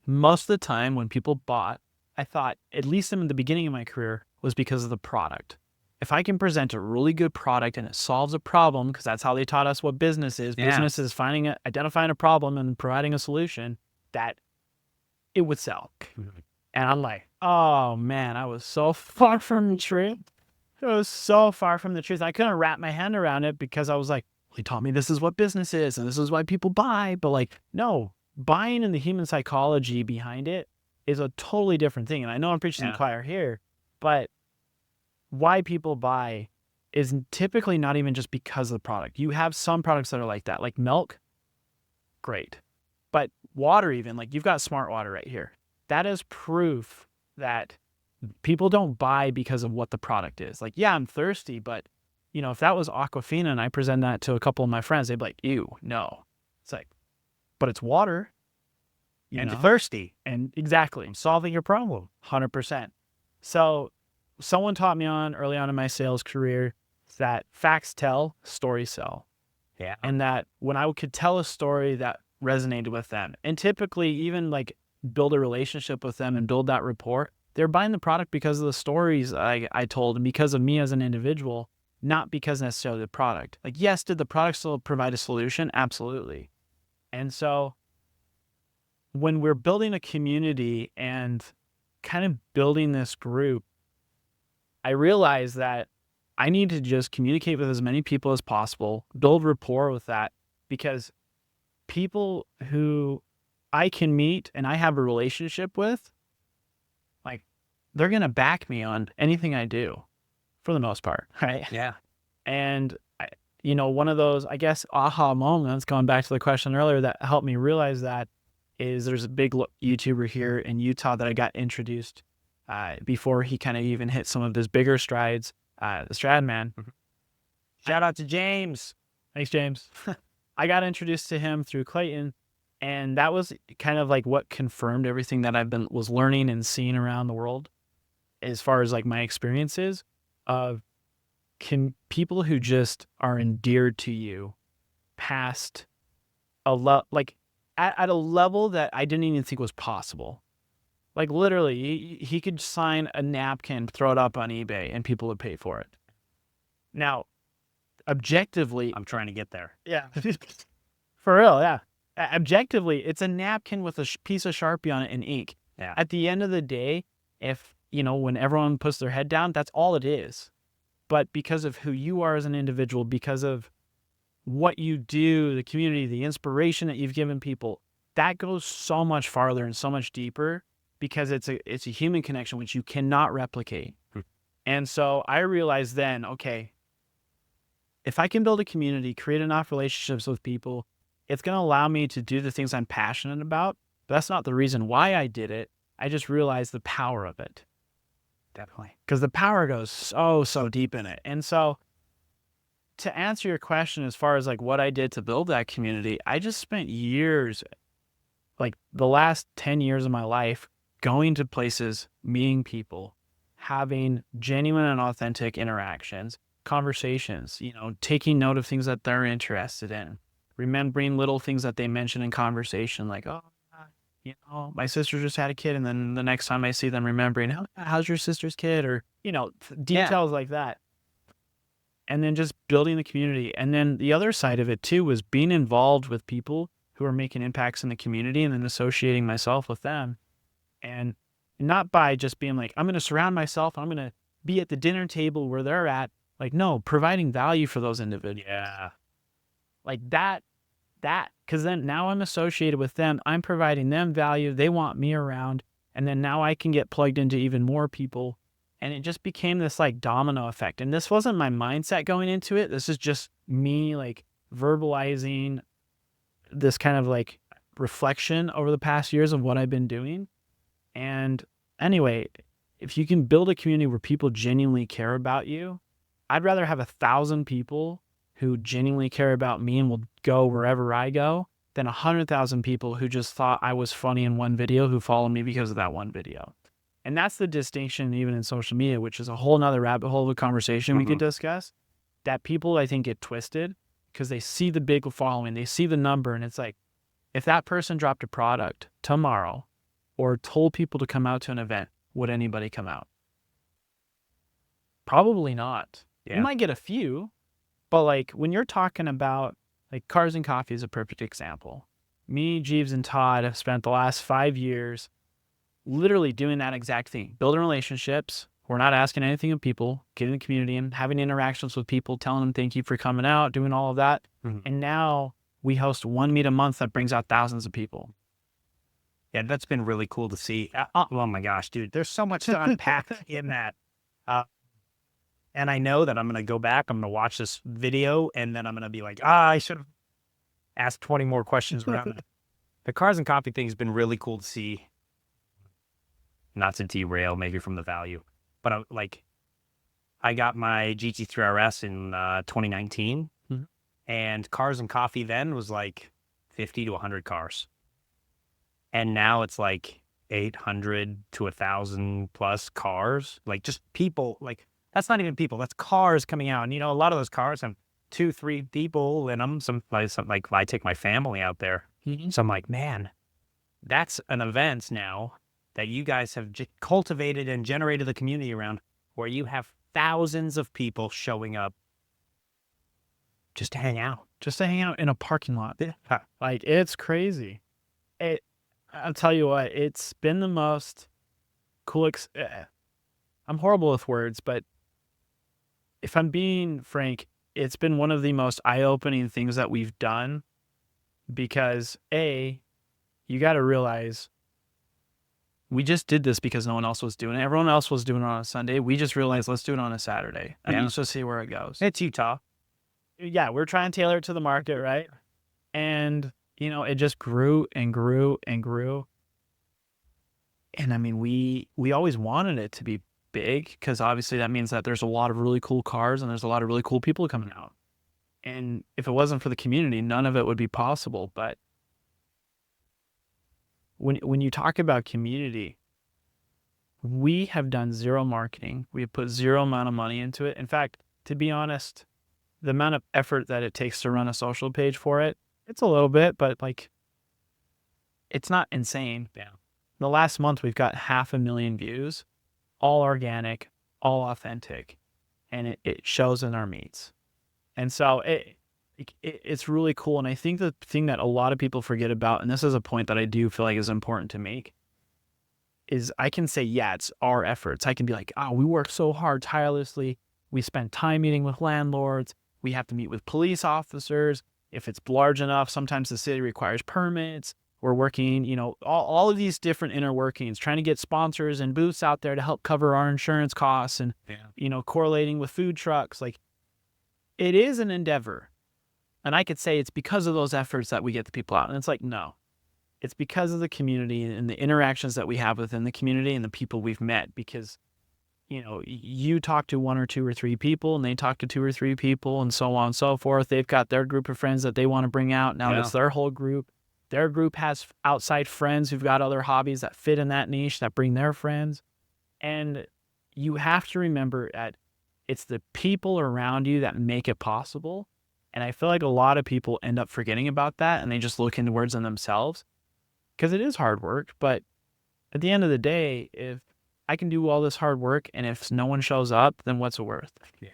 most of the time when people bought, I thought, at least in the beginning of my career, was because of the product. If I can present a really good product and it solves a problem, because that's how they taught us what business is. Yeah. Business is identifying a problem and providing a solution, that it would sell. Mhm. And I'm like, oh man, I was so far from the truth. It was so far from the truth. I couldn't wrap my hand around it because I was like, well, he taught me this is what business is and this is why people buy. But like, no, buying and the human psychology behind it is a totally different thing. And I know I'm preaching to Yeah. the choir here, but why people buy is typically not even just because of the product. You have some products that are like that, like milk, great. But water, even, like, you've got smart water right here. That is proof that people don't buy because of what the product is. Like, yeah, I'm thirsty, but you know, if that was Aquafina and I present that to a couple of my friends, they'd be like, ew, no. It's like, but it's water. You And know? thirsty. And exactly. I'm solving your problem. 100%. So someone taught me early on in my sales career that facts tell, stories sell. Yeah. And that when I could tell a story that resonated with them, and typically even like build a relationship with them and build that rapport, they're buying the product because of the stories I told and because of me as an individual, not because necessarily the product. Like, yes, did the product still provide a solution? Absolutely. And so when we're building a community and kind of building this group, I realized that I need to just communicate with as many people as possible, build rapport with that, because people who I can meet and I have a relationship with, like, they're going to back me on anything I do for the most part, right? Yeah. And, you know, one of those, I guess, aha moments, going back to the question earlier, that helped me realize that is there's a big YouTuber here in Utah that I got introduced before he kind of even hit some of his bigger strides, the Stradman. Shout out to James. Thanks, James. I got introduced to him through Clayton, and that was kind of like what confirmed everything that was learning and seeing around the world, as far as like my experiences of people who just are endeared to you past like at a level that I didn't even think was possible. Like, literally, he could sign a napkin, throw it up on eBay, and people would pay for it. Now, objectively, I'm trying to get there. yeah, for real, yeah. Objectively, it's a napkin with a piece of Sharpie on it and ink. Yeah. At the end of the day, if, you know, when everyone puts their head down, that's all it is. But because of who you are as an individual, because of what you do, the community, the inspiration that you've given people, that goes so much farther and so much deeper, because it's a human connection which you cannot replicate. And so I realized then, okay, if I can build a community, create enough relationships with people, it's going to allow me to do the things I'm passionate about. But that's not the reason why I did it. I just realized the power of it. Definitely. Because the power goes so deep in it. And so to answer your question, as far as like what I did to build that community, I just spent years, like the last 10 years of my life, going to places, meeting people, having genuine and authentic interactions, conversations, you know, taking note of things that they're interested in, remembering little things that they mention in conversation, like, oh, you know, my sister just had a kid. And then the next time I see them, remembering, how's your sister's kid? Or, you know, details like that. And then just building the community. And then the other side of it too was being involved with people who are making impacts in the community, and then associating myself with them. And not by just being like, I'm going to surround myself, I'm going to be at the dinner table where they're at. Like, no, providing value for those individuals. Yeah. Like that, because then now I'm associated with them. I'm providing them value. They want me around. And then now I can get plugged into even more people. And it just became this like domino effect. And this wasn't my mindset going into it. This is just me like verbalizing this kind of like reflection over the past years of what I've been doing. And anyway, if you can build a community where people genuinely care about you, I'd rather have 1,000 people who genuinely care about me and will go wherever I go than 100,000 people who just thought I was funny in one video who followed me because of that one video. And that's the distinction even in social media, which is a whole nother rabbit hole of a conversation we could discuss, that people I think get twisted because they see the big following, they see the number, and it's like, if that person dropped a product tomorrow or told people to come out to an event, would anybody come out? Probably not. Yeah. You might get a few, but like when you're talking about like Cars and Coffee is a perfect example. Me, Jeeves, and Todd have spent the last 5 years literally doing that exact thing, building relationships. We're not asking anything of people, getting the community in, having interactions with people, telling them thank you for coming out, doing all of that. And now we host one meet a month that brings out thousands of people. Yeah, that's been really cool to see. Oh my gosh, dude, there's so much to unpack in that. And I know that I'm going to go back, I'm going to watch this video, and then I'm going to be like, I should have asked 20 more questions around that. The Cars and Coffee thing has been really cool to see. Not to derail maybe from the value, but I got my GT3 RS in 2019, and Cars and Coffee then was like 50 to 100 cars. And now it's like 800 to 1,000 plus cars, like just people, like that's not even people, that's cars coming out. And a lot of those cars have 2, 3 people in them. Some like I take my family out there. So I'm like, man, that's an event now that you guys have cultivated and generated the community around, where you have thousands of people showing up just to hang out. Just to hang out in a parking lot. Yeah. Like, it's crazy. I'll tell you what, it's been the most cool. I'm horrible with words, but if I'm being frank, it's been one of the most eye-opening things that we've done because, you got to realize we just did this because no one else was doing it. Everyone else was doing it on a Sunday. We just realized, let's do it on a Saturday. And let's just see where it goes. It's Utah. Yeah, we're trying to tailor it to the market, right? And, it just grew and grew and grew. And I mean, we always wanted it to be big because obviously that means that there's a lot of really cool cars and there's a lot of really cool people coming out. And if it wasn't for the community, none of it would be possible. But when you talk about community, we have done zero marketing. We have put zero amount of money into it. In fact, to be honest, the amount of effort that it takes to run a social page for it, it's a little bit, but like, it's not insane. Yeah. The last month, we've got 500,000 views, all organic, all authentic, and it shows in our meets. And so it's really cool. And I think the thing that a lot of people forget about, and this is a point that I do feel like is important to make, is I can say, yeah, it's our efforts. I can be like, we work so hard, tirelessly. We spend time meeting with landlords. We have to meet with police officers. If it's large enough, sometimes the city requires permits. We're working, all of these different inner workings, trying to get sponsors and booths out there to help cover our insurance costs and, correlating with food trucks. Like, it is an endeavor. And I could say it's because of those efforts that we get the people out. And it's like, no, it's because of the community and the interactions that we have within the community and the people we've met. Because, you talk to 1 or 2 or 3 people and they talk to 2 or 3 people and so on and so forth. They've got their group of friends that they want to bring out. Now it's their whole group. Their group has outside friends who've got other hobbies that fit in that niche that bring their friends. And you have to remember that it's the people around you that make it possible. And I feel like a lot of people end up forgetting about that and they just look inwards on themselves because it is hard work. But at the end of the day, if I can do all this hard work and if no one shows up, then what's it worth? Yeah.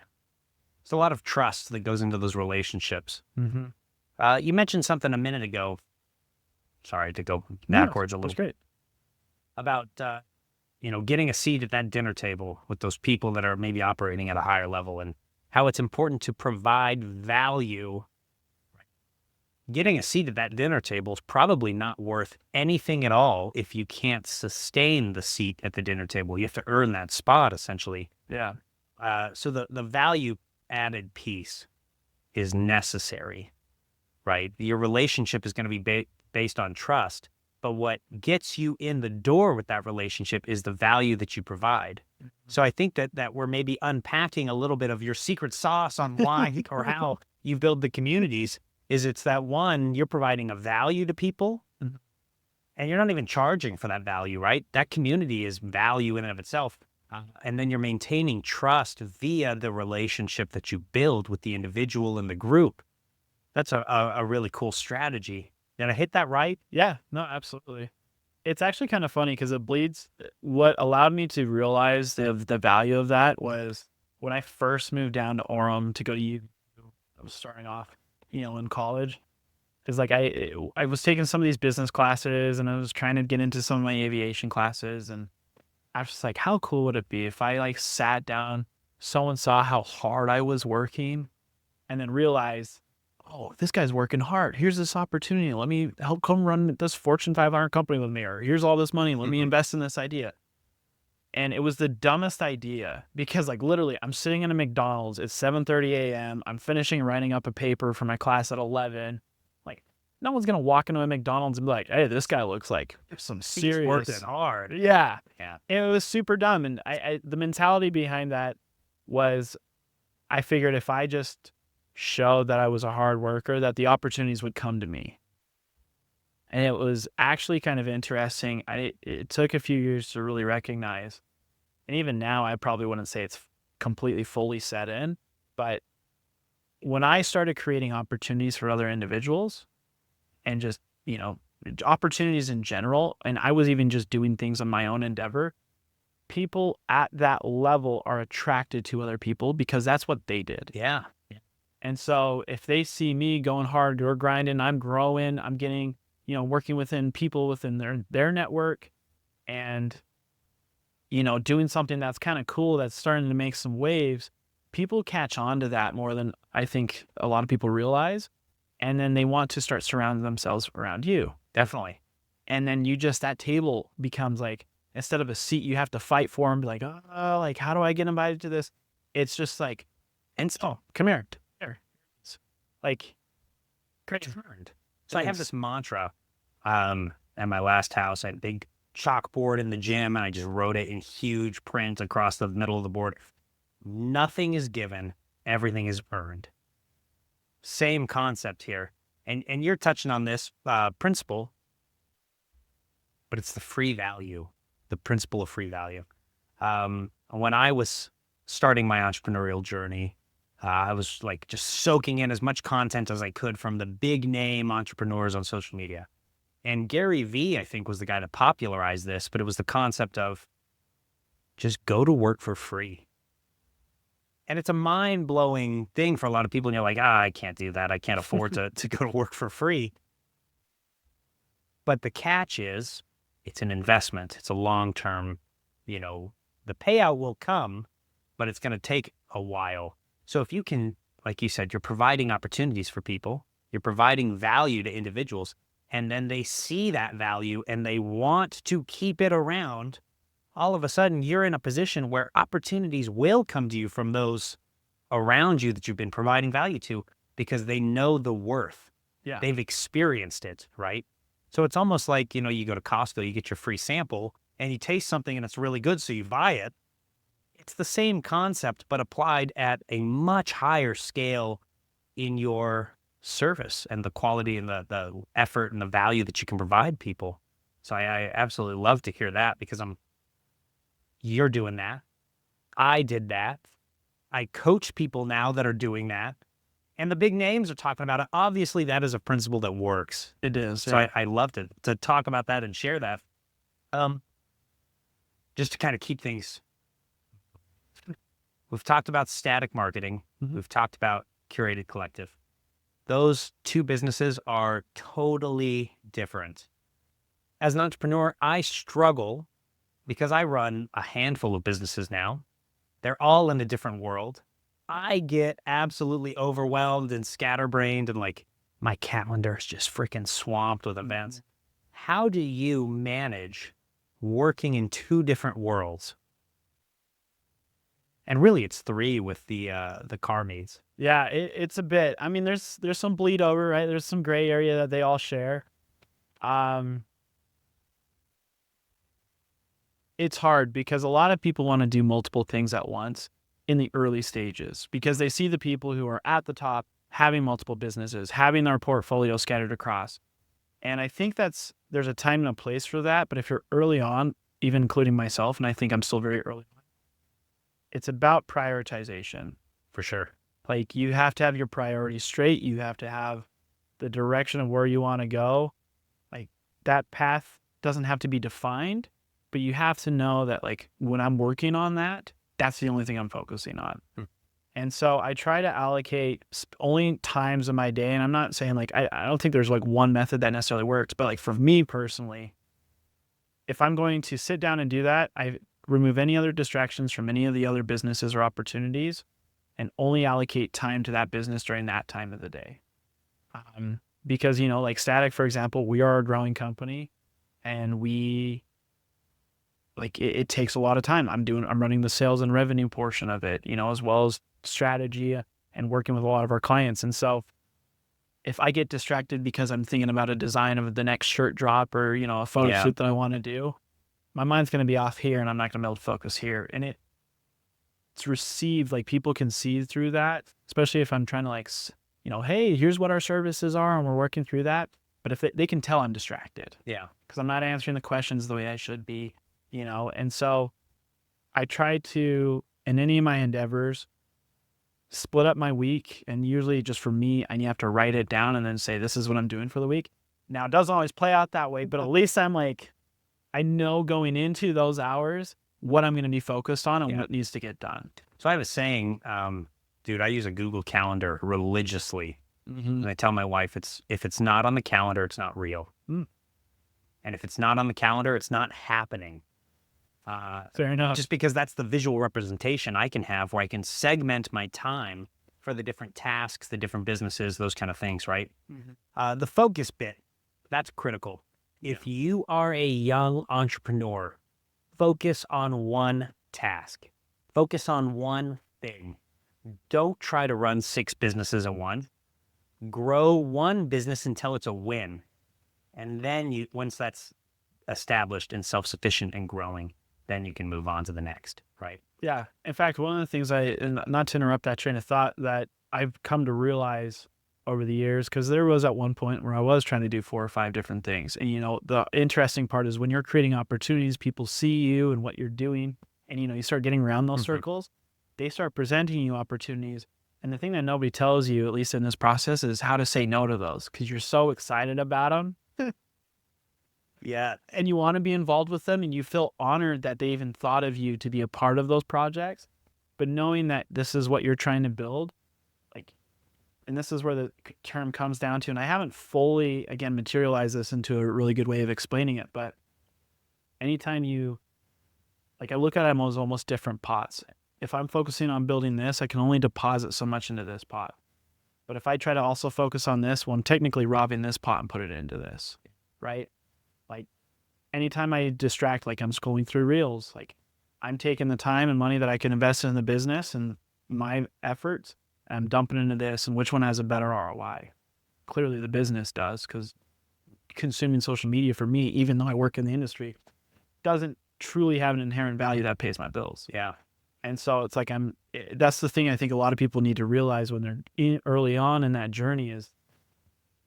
There's a lot of trust that goes into those relationships. You mentioned something a minute ago. Sorry to go backwards a little. That's great. About, getting a seat at that dinner table with those people that are maybe operating at a higher level and how it's important to provide value. Getting a seat at that dinner table is probably not worth anything at all if you can't sustain the seat at the dinner table. You have to earn that spot, essentially. Yeah. So the value added piece is necessary. right? Your relationship is going to be based on trust. But what gets you in the door with that relationship is the value that you provide. So I think that we're maybe unpacking a little bit of your secret sauce on why or how you build the communities. Is it's that one, you're providing a value to people, Mhm. and you're not even charging for that value, right? That community is value in and of itself. And then you're maintaining trust via the relationship that you build with the individual and the group. That's a really cool strategy. Did I hit that right? Yeah, no, absolutely. It's actually kind of funny because it bleeds. What allowed me to realize the value of that was when I first moved down to Orem to go to U. I was starting off, in college. It's like I was taking some of these business classes and I was trying to get into some of my aviation classes, and I was just like, how cool would it be if I like sat down, someone saw how hard I was working, and then realized, oh, this guy's working hard. Here's this opportunity. Let me help come run this Fortune 500 company with me. Or here's all this money. Let me invest in this idea. And it was the dumbest idea because like literally I'm sitting in a McDonald's. It's 7:30 a.m. I'm finishing writing up a paper for my class at 11. Like no one's going to walk into a McDonald's and be like, hey, this guy looks like some He's serious. working hard. Yeah. Yeah. It was super dumb. And the mentality behind that was I figured if I just showed that I was a hard worker, that the opportunities would come to me. And it was actually kind of interesting. It took a few years to really recognize. And even now, I probably wouldn't say it's completely fully set in. But when I started creating opportunities for other individuals and just, opportunities in general, and I was even just doing things on my own endeavor, people at that level are attracted to other people because that's what they did. Yeah. And so if they see me going hard or grinding, I'm growing, I'm getting, working within people within their network and, doing something that's kind of cool, that's starting to make some waves, people catch on to that more than I think a lot of people realize. And then they want to start surrounding themselves around you. Definitely. And then that table becomes like, instead of a seat you have to fight for and be like, oh, like, how do I get invited to this? It's just like, oh, come here. Like, Great. So I have this mantra at my last house. I had a big chalkboard in the gym, and I just wrote it in huge print across the middle of the board. Nothing is given, everything is earned. Same concept here. And you're touching on this principle, but it's the free value, the principle of free value. When I was starting my entrepreneurial journey, I was like just soaking in as much content as I could from the big name entrepreneurs on social media. And Gary Vee, I think, was the guy to popularize this, but it was the concept of just go to work for free. And it's a mind-blowing thing for a lot of people. And you're like, I can't do that. I can't afford to go to work for free. But the catch is it's an investment. It's a long-term, the payout will come, but it's going to take a while. So if you can, like you said, you're providing opportunities for people, you're providing value to individuals, and then they see that value and they want to keep it around, all of a sudden you're in a position where opportunities will come to you from those around you that you've been providing value to because they know the worth. Yeah. They've experienced it, right? So it's almost like, you go to Costco, you get your free sample and you taste something and it's really good, so you buy it. It's the same concept, but applied at a much higher scale in your service and the quality and the effort and the value that you can provide people. So I absolutely love to hear that because you're doing that. I did that. I coach people now that are doing that. And the big names are talking about it. Obviously, that is a principle that works. It is. So Yeah. I love to talk about that and share that. Just to kind of keep things. We've talked about static marketing. Mhm. We've talked about Curated Collective. Those two businesses are totally different. As an entrepreneur, I struggle because I run a handful of businesses now. They're all in a different world. I get absolutely overwhelmed and scatterbrained and like my calendar is just freaking swamped with events. How do you manage working in two different worlds? And really, it's 3 with the car meets. Yeah, it's a bit. I mean, there's some bleed over, right? There's some gray area that they all share. Um, it's hard because a lot of people want to do multiple things at once in the early stages because they see the people who are at the top having multiple businesses, having their portfolio scattered across. And I think there's a time and a place for that. But if you're early on, even including myself, and I think I'm still very early on, it's about prioritization. For sure. Like you have to have your priorities straight. You have to have the direction of where you want to go. Like that path doesn't have to be defined, but you have to know that like when I'm working on that, that's the only thing I'm focusing on. And so I try to allocate only times of my day. And I'm not saying like, I don't think there's like one method that necessarily works, but like for me personally, if I'm going to sit down and do that, I remove any other distractions from any of the other businesses or opportunities and only allocate time to that business during that time of the day. Because, you know, like Static, for example, we are a growing company and it takes a lot of time. I'm running the sales and revenue portion of it, you know, as well as strategy and working with a lot of our clients. And so if I get distracted because I'm thinking about a design of the next shirt drop or, you know, a photo shoot that I want to do, my mind's going to be off here and I'm not going to be able to focus here. And it's received, like people can see through that, especially if I'm trying to like, you know, hey, here's what our services are and we're working through that. But if they can tell I'm distracted. Yeah. Because I'm not answering the questions the way I should be, you know. And so I try to, in any of my endeavors, split up my week. And usually just for me, I have to write it down and then say, this is what I'm doing for the week. Now, it doesn't always play out that way, but at least I'm like, I know going into those hours what I'm going to be focused on and what needs to get done. So I have a saying, dude, I use a Google Calendar religiously. And I tell my wife, if it's not on the calendar, it's not real. And if it's not on the calendar, it's not happening. Fair enough. Just because that's the visual representation I can have where I can segment my time for the different tasks, the different businesses, those kind of things, right? The focus bit, that's critical. If you are a young entrepreneur, focus on one task. Focus on one thing. Don't try to run 6 businesses at once. Grow one business until it's a win. And then once that's established and self-sufficient and growing, then you can move on to the next, right? Yeah. In fact, one of the things and not to interrupt that train of thought, that I've come to realize over the years, because there was at one point where I was trying to do 4 or 5 different things. And, you know, the interesting part is when you're creating opportunities, people see you and what you're doing, and, you know, you start getting around those circles, they start presenting you opportunities. And the thing that nobody tells you, at least in this process, is how to say no to those because you're so excited about them. And you want to be involved with them and you feel honored that they even thought of you to be a part of those projects. But knowing that this is what you're trying to build, like, and this is where the term comes down to, and I haven't fully, again, materialized this into a really good way of explaining it, but anytime I look at them as almost different pots. If I'm focusing on building this, I can only deposit so much into this pot. But if I try to also focus on this, well, I'm technically robbing this pot and put it into this, right? Like anytime I distract, like I'm scrolling through reels, like I'm taking the time and money that I can invest in the business and my efforts, I'm dumping into this, and which one has a better ROI? Clearly the business does, because consuming social media for me, even though I work in the industry, doesn't truly have an inherent value that pays my bills. Yeah. And so it's like that's the thing I think a lot of people need to realize when they're early on in that journey is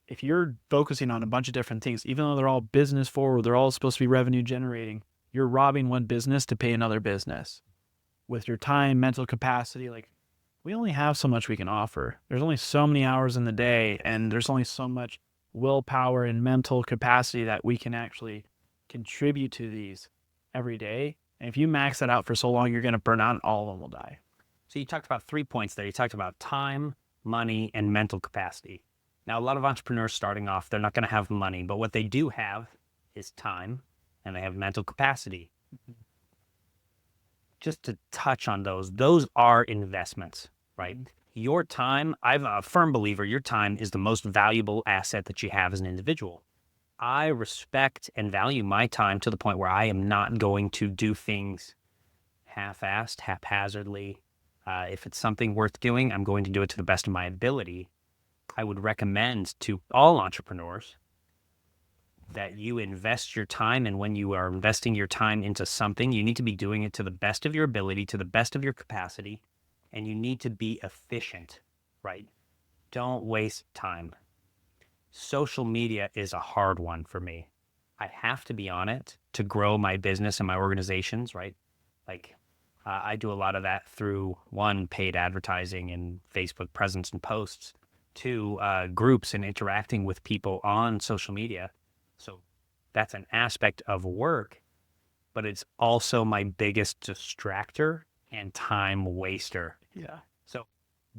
if you're focusing on a bunch of different things, even though they're all business forward, they're all supposed to be revenue generating, you're robbing one business to pay another business with your time, mental capacity. Like we only have so much we can offer. There's only so many hours in the day, and there's only so much willpower and mental capacity that we can actually contribute to these every day. And if you max that out for so long, you're going to burn out and all of them will die. So you talked about 3 points there. You talked about time, money, and mental capacity. Now, a lot of entrepreneurs starting off, they're not going to have money, but what they do have is time and they have mental capacity. Just to touch on those are investments, right? Your time, I'm a firm believer, your time is the most valuable asset that you have as an individual. I respect and value my time to the point where I am not going to do things half-assed, haphazardly, If it's something worth doing, I'm going to do it to the best of my ability. I would recommend to all entrepreneurs that you invest your time. And when you are investing your time into something, you need to be doing it to the best of your ability, to the best of your capacity, and you need to be efficient, right? Don't waste time. Social media is a hard one for me. I have to be on it to grow my business and my organizations, right? Like, I do a lot of that through one, paid advertising and Facebook presence and posts, two, groups and interacting with people on social media. So that's an aspect of work, but it's also my biggest distractor and time waster. Yeah. So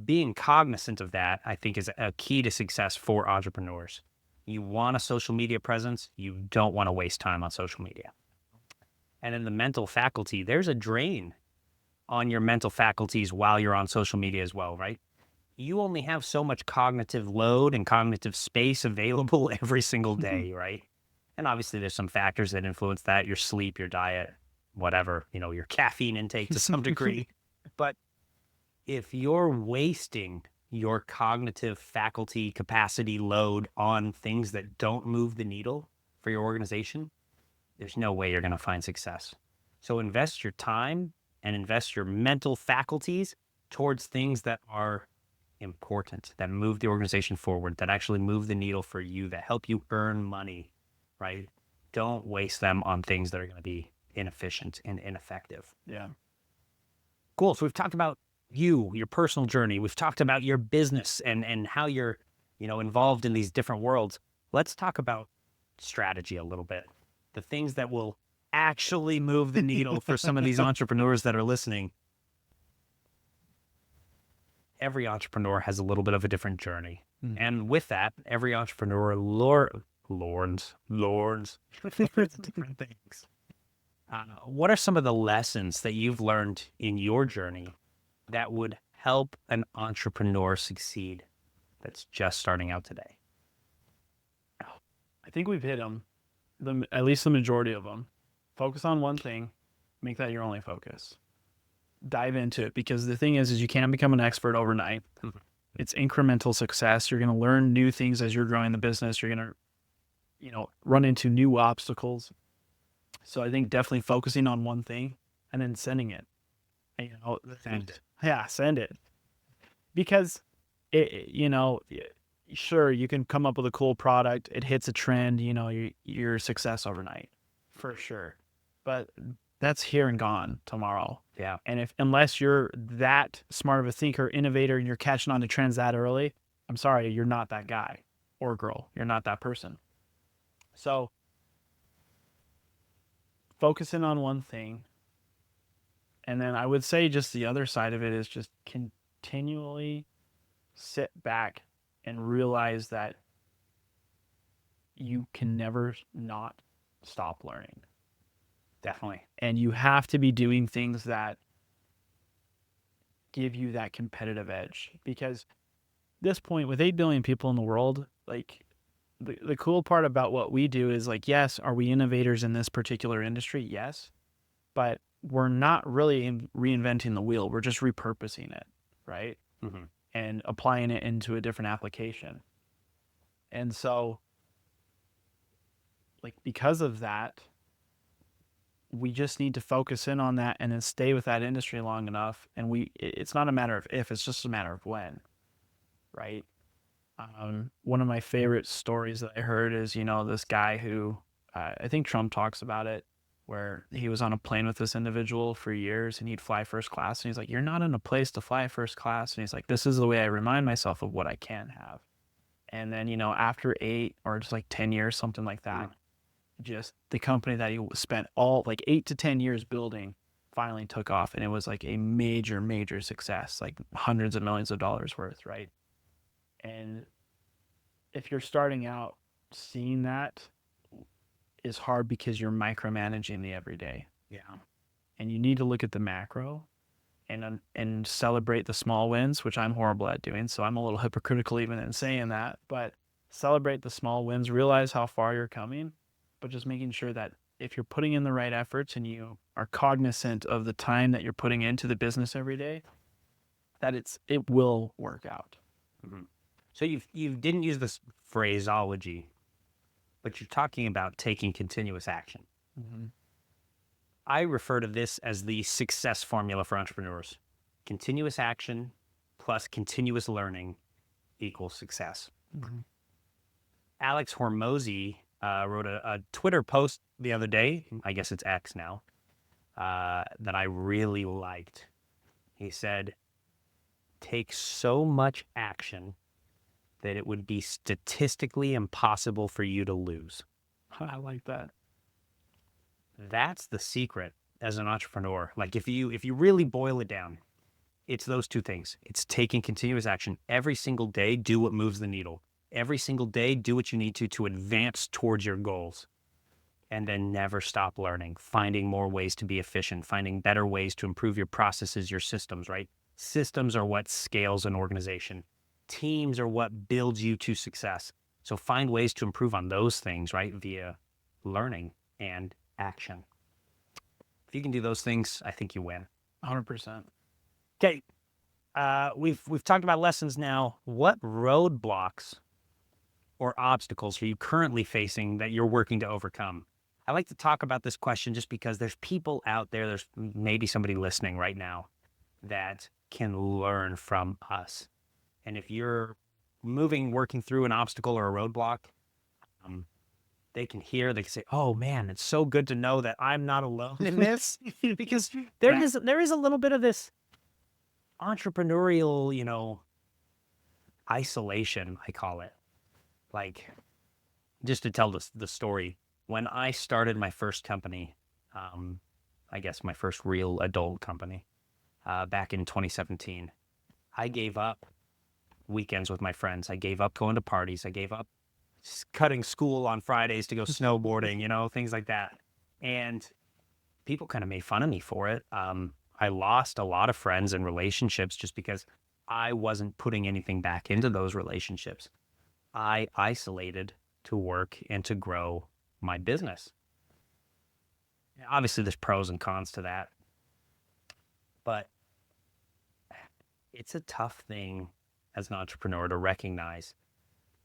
being cognizant of that, I think, is a key to success for entrepreneurs. You want a social media presence, you don't want to waste time on social media. And in the mental faculty, there's a drain on your mental faculties while you're on social media as well, right? You only have so much cognitive load and cognitive space available every single day, right? And obviously there's some factors that influence that, your sleep, your diet, whatever, your caffeine intake to some degree. But if you're wasting your cognitive faculty capacity load on things that don't move the needle for your organization, there's no way you're going to find success. So invest your time and invest your mental faculties towards things that are important, that move the organization forward, that actually move the needle for you, that help you earn money, right? Don't waste them on things that are going to be inefficient and ineffective. Yeah. Cool. So we've talked about you, your personal journey. We've talked about your business and how you're, involved in these different worlds. Let's talk about strategy a little bit. The things that will actually move the needle for some of these entrepreneurs that are listening. Every entrepreneur has a little bit of a different journey. And with that, every entrepreneur learns different things. What are some of the lessons that you've learned in your journey that would help an entrepreneur succeed that's just starting out today? I think we've hit them, at least the majority of them. Focus on one thing, make that your only focus. Dive into it, because the thing is you can't become an expert overnight. It's incremental success. You're going to learn new things as you're growing the business. You're going to, run into new obstacles. So I think definitely focusing on one thing and then sending it. Send it. Yeah, send it. Because sure, you can come up with a cool product. It hits a trend, you're a success overnight for sure. But that's here and gone tomorrow. Yeah. And unless you're that smart of a thinker, innovator, and you're catching on to trends that early, I'm sorry, you're not that guy or girl. You're not that person. So focusing on one thing. And then I would say just the other side of it is just continually sit back and realize that you can never not stop learning. Definitely. And you have to be doing things that give you that competitive edge. Because this point, with 8 billion people in the world, like the cool part about what we do is like, yes, are we innovators in this particular industry? Yes. But we're not really reinventing the wheel. We're just repurposing it, right? Mm-hmm. And applying it into a different application. And so, like, because of that, we just need to focus in on that and then stay with that industry long enough. And it's not a matter of if, it's just a matter of when, right? One of my favorite stories that I heard is, this guy who, I think Trump talks about it, where he was on a plane with this individual for years and he'd fly first class. And he's like, you're not in a place to fly first class. And he's like, this is the way I remind myself of what I can have. And then, after 8 or just like 10 years, something like that, just the company that he spent all like 8 to 10 years building finally took off. And it was like a major, major success, like hundreds of millions of dollars worth, right? And if you're starting out, seeing that is hard because you're micromanaging the everyday. Yeah. And you need to look at the macro and celebrate the small wins, which I'm horrible at doing. So I'm a little hypocritical even in saying that, but celebrate the small wins, realize how far you're coming, but just making sure that if you're putting in the right efforts and you are cognizant of the time that you're putting into the business every day, that it will work out. Mm-hmm. So you didn't use this phraseology, but you're talking about taking continuous action. Mm-hmm. I refer to this as the success formula for entrepreneurs. Continuous action plus continuous learning equals success. Mm-hmm. Alex Hormozy wrote a Twitter post the other day, I guess it's X now, that I really liked. He said, take so much action that it would be statistically impossible for you to lose. I like that. That's the secret as an entrepreneur. Like if you really boil it down, it's those two things. It's taking continuous action every single day, do what moves the needle. Every single day, do what you need to advance towards your goals. And then never stop learning, finding more ways to be efficient, finding better ways to improve your processes, your systems, right? Systems are what scales an organization. Teams are what builds you to success. So find ways to improve on those things, right? Via learning and action. If you can do those things, I think you win. 100%. Okay. We've talked about lessons now. What roadblocks or obstacles are you currently facing that you're working to overcome? I like to talk about this question just because there's people out there, there's maybe somebody listening right now that can learn from us. And if you're working through an obstacle or a roadblock, they can say, oh man, it's so good to know that I'm not alone in this. Because there is a little bit of this entrepreneurial, isolation, I call it. Like, just to tell the story, when I started my first company, I guess my first real adult company, back in 2017, I gave up weekends with my friends. I gave up going to parties. I gave up cutting school on Fridays to go snowboarding, things like that. And people kind of made fun of me for it. I lost a lot of friends and relationships just because I wasn't putting anything back into those relationships. I isolated to work and to grow my business. Obviously, there's pros and cons to that, but it's a tough thing as an entrepreneur to recognize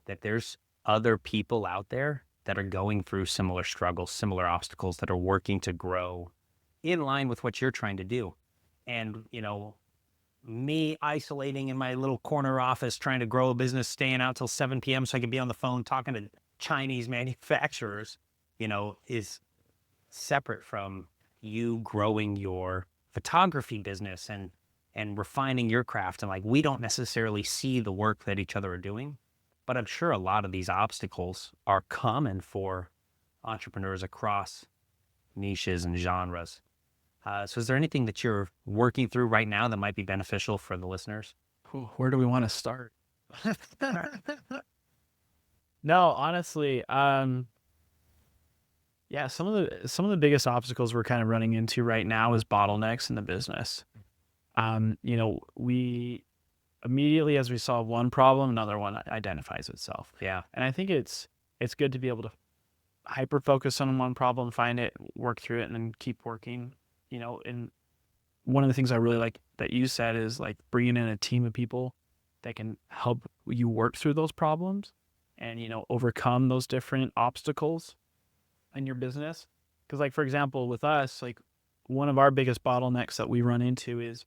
that there's other people out there that are going through similar struggles, similar obstacles, that are working to grow in line with what you're trying to do. And, me isolating in my little corner office, trying to grow a business, staying out till 7 p.m. so I can be on the phone talking to Chinese manufacturers, is separate from you growing your photography business and refining your craft. And we don't necessarily see the work that each other are doing, but I'm sure a lot of these obstacles are common for entrepreneurs across niches and genres. So is there anything that you're working through right now that might be beneficial for the listeners? Where do we want to start? No, honestly, yeah, some of the biggest obstacles we're kind of running into right now is bottlenecks in the business. We immediately, as we solve one problem, another one identifies itself. Yeah. And I think it's good to be able to hyper focus on one problem, find it, work through it, and then keep working. And one of the things I really like that you said is bringing in a team of people that can help you work through those problems and, overcome those different obstacles in your business. Because for example, with us, one of our biggest bottlenecks that we run into is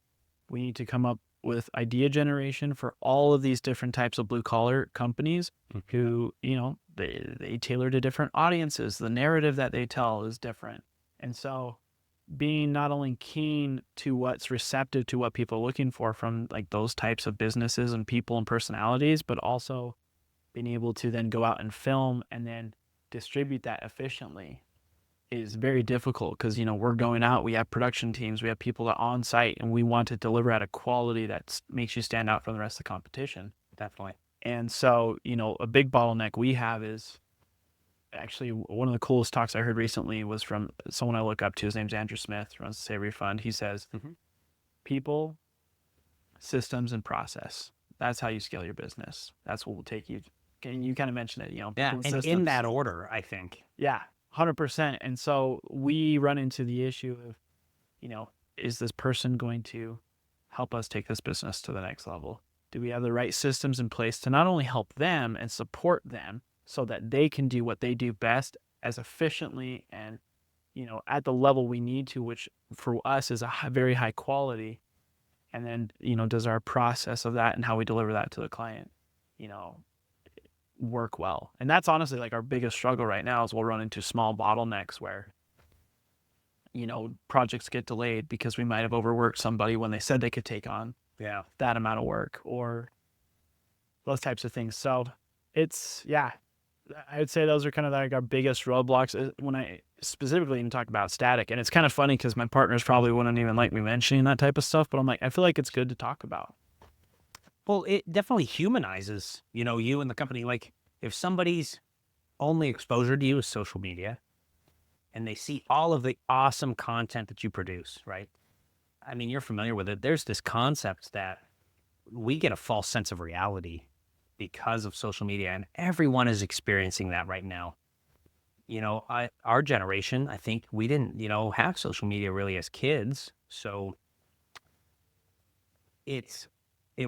we need to come up with idea generation for all of these different types of blue collar companies who, they tailor to different audiences. The narrative that they tell is different. And so being not only keen to what's receptive to what people are looking for from those types of businesses and people and personalities, but also being able to then go out and film and then distribute that efficiently is very difficult because, we're going out, we have production teams, we have people that are on site, and we want to deliver at a quality that makes you stand out from the rest of the competition. Definitely. And so, a big bottleneck we have is actually one of the coolest talks I heard recently was from someone I look up to. His name's Andrew Smith, runs the Savory Fund. He says, people, systems, and process. That's how you scale your business. That's what will take you. And you kind of mentioned it, Yeah, and systems. in that order, I think. Yeah, 100%. And so we run into the issue of, is this person going to help us take this business to the next level? Do we have the right systems in place to not only help them and support them so that they can do what they do best as efficiently and, at the level we need to, which for us is a very high quality. And then, does our process of that and how we deliver that to the client, work well? And that's honestly like our biggest struggle right now is we'll run into small bottlenecks where, projects get delayed because we might have overworked somebody when they said they could take on that amount of work or those types of things. So I would say those are kind of like our biggest roadblocks when I specifically even talk about static. And it's kind of funny because my partners probably wouldn't even like me mentioning that type of stuff, but I'm like, I feel like it's good to talk about. Well, it definitely humanizes, you and the company. Like if somebody's only exposure to you is social media and they see all of the awesome content that you produce, right? I mean, you're familiar with it. There's this concept that we get a false sense of reality because of social media, and everyone is experiencing that right now. Our generation, I think we didn't, have social media really as kids. So it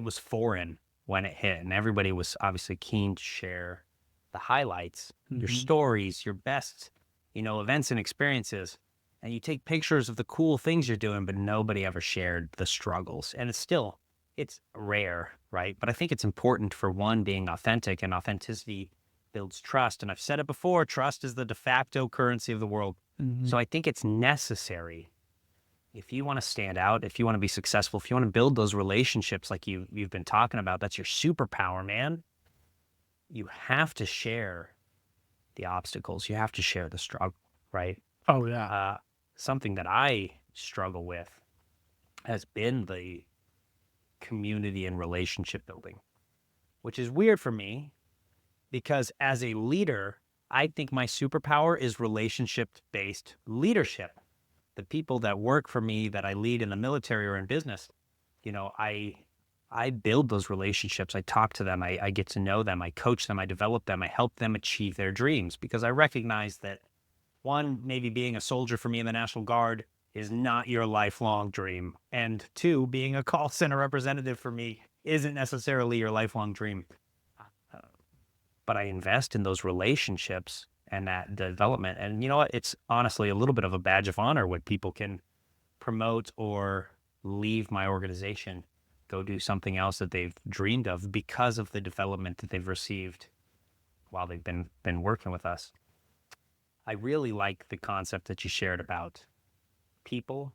was foreign when it hit, and everybody was obviously keen to share the highlights, your stories, your best, events and experiences. And you take pictures of the cool things you're doing, but nobody ever shared the struggles. And it's rare, right? But I think it's important for one, being authentic, and authenticity builds trust. And I've said it before, trust is the de facto currency of the world. So I think it's necessary if you want to stand out, if you want to be successful, if you want to build those relationships like you've been talking about, that's your superpower, man. You have to share the obstacles. You have to share the struggle, right? Oh yeah. Something that I struggle with has been the community and relationship building, which is weird for me because as a leader, I think my superpower is relationship-based leadership. The people that work for me that I lead in the military or in business, I build those relationships. I talk to them. I get to know them. I coach them. I develop them. I help them achieve their dreams because I recognize that one, maybe being a soldier for me in the National Guard is not your lifelong dream. And two, being a call center representative for me isn't necessarily your lifelong dream. But I invest in those relationships and that development. And you know what? It's honestly a little bit of a badge of honor when people can promote or leave my organization, go do something else that they've dreamed of because of the development that they've received while they've been working with us. I really like the concept that you shared about people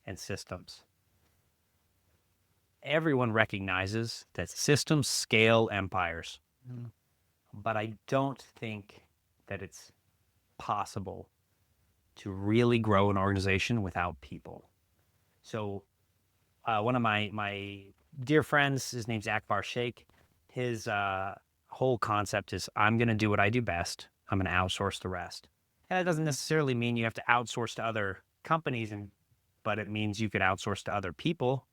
and systems. Everyone recognizes that systems scale empires, but I don't think that it's possible to really grow an organization without people. So one of my dear friends, his name's Akbar Sheikh, his whole concept is I'm going to do what I do best. I'm going to outsource the rest. And that doesn't necessarily mean you have to outsource to other companies, but it means you could outsource to other people.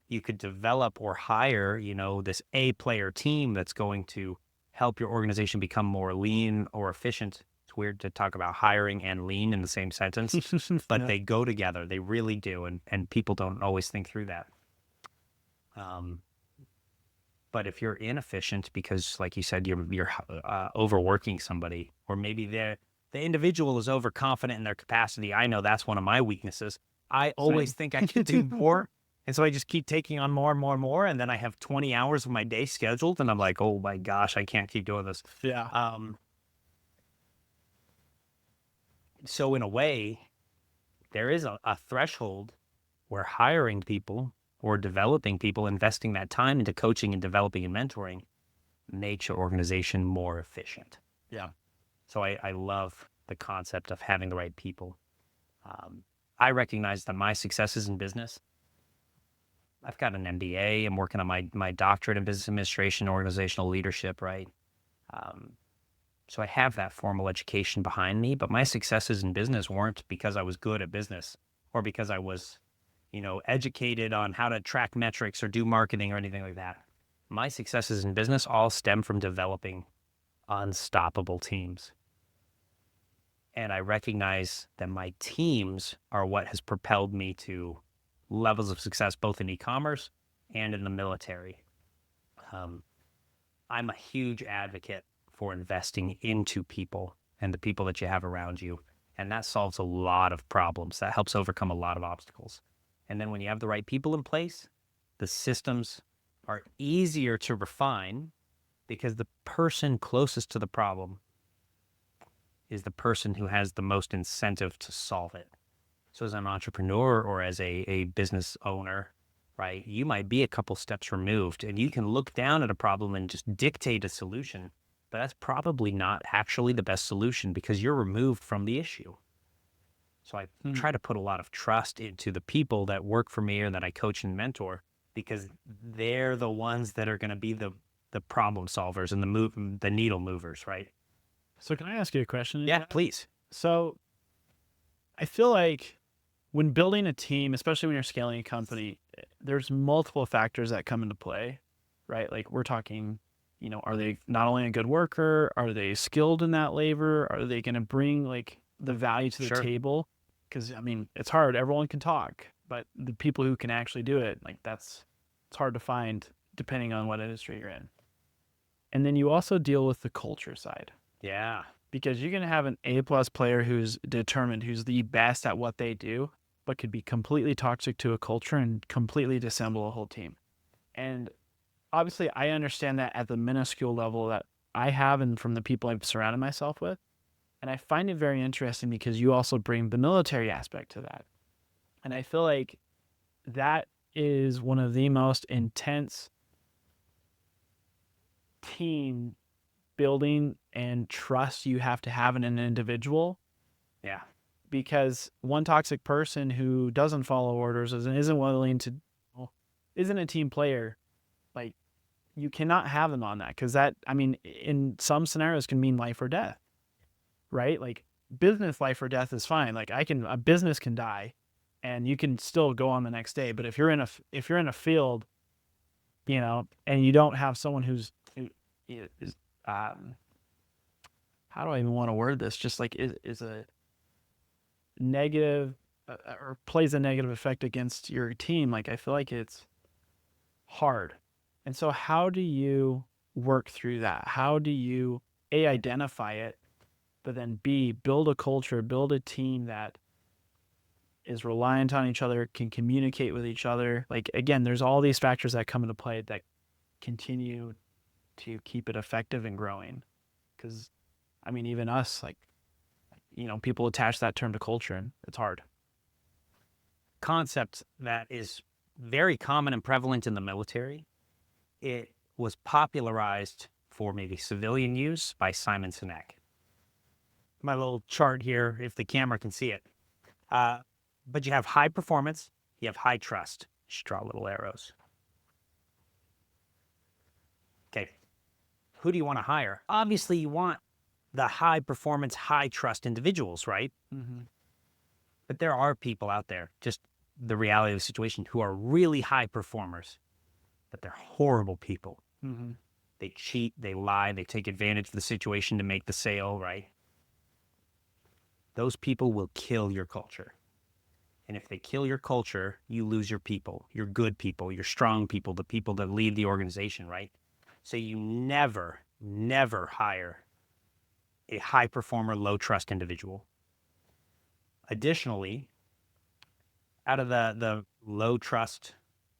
You could develop or hire, this A-player team that's going to help your organization become more lean or efficient. It's weird to talk about hiring and lean in the same sentence, but they go together. They really do, and people don't always think through that. But if you're inefficient because, like you said, you're overworking somebody, or maybe the individual is overconfident in their capacity. I know that's one of my weaknesses. I always think I can do more. And so I just keep taking on more and more and more. And then I have 20 hours of my day scheduled. And I'm like, oh my gosh, I can't keep doing this. Yeah. So in a way, there is a threshold where hiring people or developing people, investing that time into coaching and developing and mentoring makes your organization more efficient. Yeah. So I love the concept of having the right people. I recognize that my successes in business, I've got an MBA. I'm working on my doctorate in business administration, organizational leadership, right? So I have that formal education behind me, but my successes in business weren't because I was good at business or because I was, educated on how to track metrics or do marketing or anything like that. My successes in business all stem from developing unstoppable teams. And I recognize that my teams are what has propelled me to levels of success, both in e-commerce and in the military. I'm a huge advocate for investing into people and the people that you have around you. And that solves a lot of problems. That helps overcome a lot of obstacles. And then when you have the right people in place, the systems are easier to refine because the person closest to the problem is the person who has the most incentive to solve it. So as an entrepreneur or as a business owner, right, you might be a couple steps removed and you can look down at a problem and just dictate a solution, but that's probably not actually the best solution because you're removed from the issue. So I try to put a lot of trust into the people that work for me or that I coach and mentor because they're the ones that are going to be the problem solvers and the needle movers, right? So can I ask you a question? Yeah, please. So I feel like when building a team, especially when you're scaling a company, there's multiple factors that come into play, right? Like we're talking, are they not only a good worker, are they skilled in that labor? Are they going to bring like the value to the table? Because it's hard. Everyone can talk, but the people who can actually do it, like it's hard to find depending on what industry you're in. And then you also deal with the culture side. Yeah. Because you're going to have an A+ player who's determined, who's the best at what they do, but could be completely toxic to a culture and completely disassemble a whole team. And obviously, I understand that at the minuscule level that I have and from the people I've surrounded myself with. And I find it very interesting because you also bring the military aspect to that. And I feel like that is one of the most intense team building and trust you have to have in an individual. Yeah. Because one toxic person who doesn't follow orders and isn't willing to, isn't a team player, like you cannot have them on that. Because that, in some scenarios can mean life or death, right? Like business life or death is fine. Like a business can die and you can still go on the next day. But if you're in a field, and you don't have someone who is, how do I even want to word this? Just like is a negative or plays a negative effect against your team. Like I feel like it's hard. And so how do you work through that? How do you identify it, but then B, build a culture, build a team that is reliant on each other, can communicate with each other? Like, again, there's all these factors that come into play that continue to keep it effective and growing. Because, even us, like, people attach that term to culture and it's hard. Concept that is very common and prevalent in the military. It was popularized for maybe civilian use by Simon Sinek. My little chart here, if the camera can see it. But you have high performance, you have high trust. Just draw little arrows. Okay. Who do you want to hire? Obviously, you want the high performance, high trust individuals, right? Mm-hmm. But there are people out there, just the reality of the situation, who are really high performers, but they're horrible people. Mm-hmm. They cheat, they lie, they take advantage of the situation to make the sale, right? Those people will kill your culture. And if they kill your culture, you lose your people, your good people, your strong people, the people that lead the organization, right? So you never, never hire a high performer, low trust individual. Additionally, out of the low trust,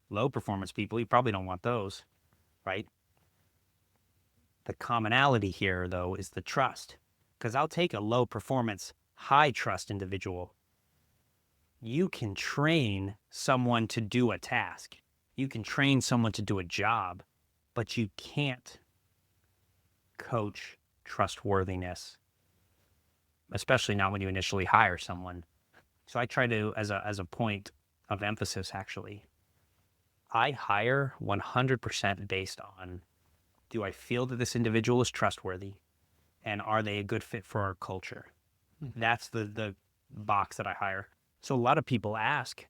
low performance people, you probably don't want those, right? The commonality here, though, is the trust. Because I'll take a low performance, high trust individual. You can train someone to do a task. You can train someone to do a job, but you can't coach trustworthiness, especially not when you initially hire someone. So I try to, as a point of emphasis, actually, I hire 100% based on, do I feel that this individual is trustworthy, and are they a good fit for our culture? That's the box that I hire. So a lot of people ask,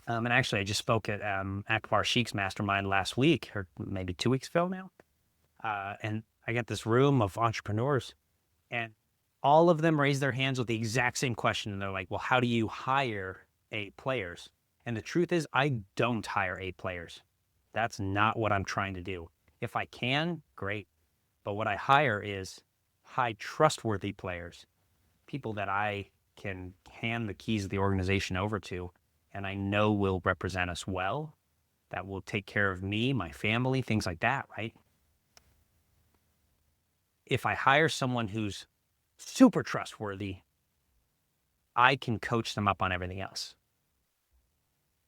and actually I just spoke at Akbar Sheik's mastermind last week, or maybe 2 weeks ago now, and I got this room of entrepreneurs, and all of them raised their hands with the exact same question. And they're like, well, how do you hire A players? And the truth is, I don't hire A players. That's not what I'm trying to do. If I can, great. But what I hire is high trustworthy players, people that I can hand the keys of the organization over to, and I know will represent us well, that will take care of me, my family, things like that, right? If I hire someone who's super trustworthy, I can coach them up on everything else.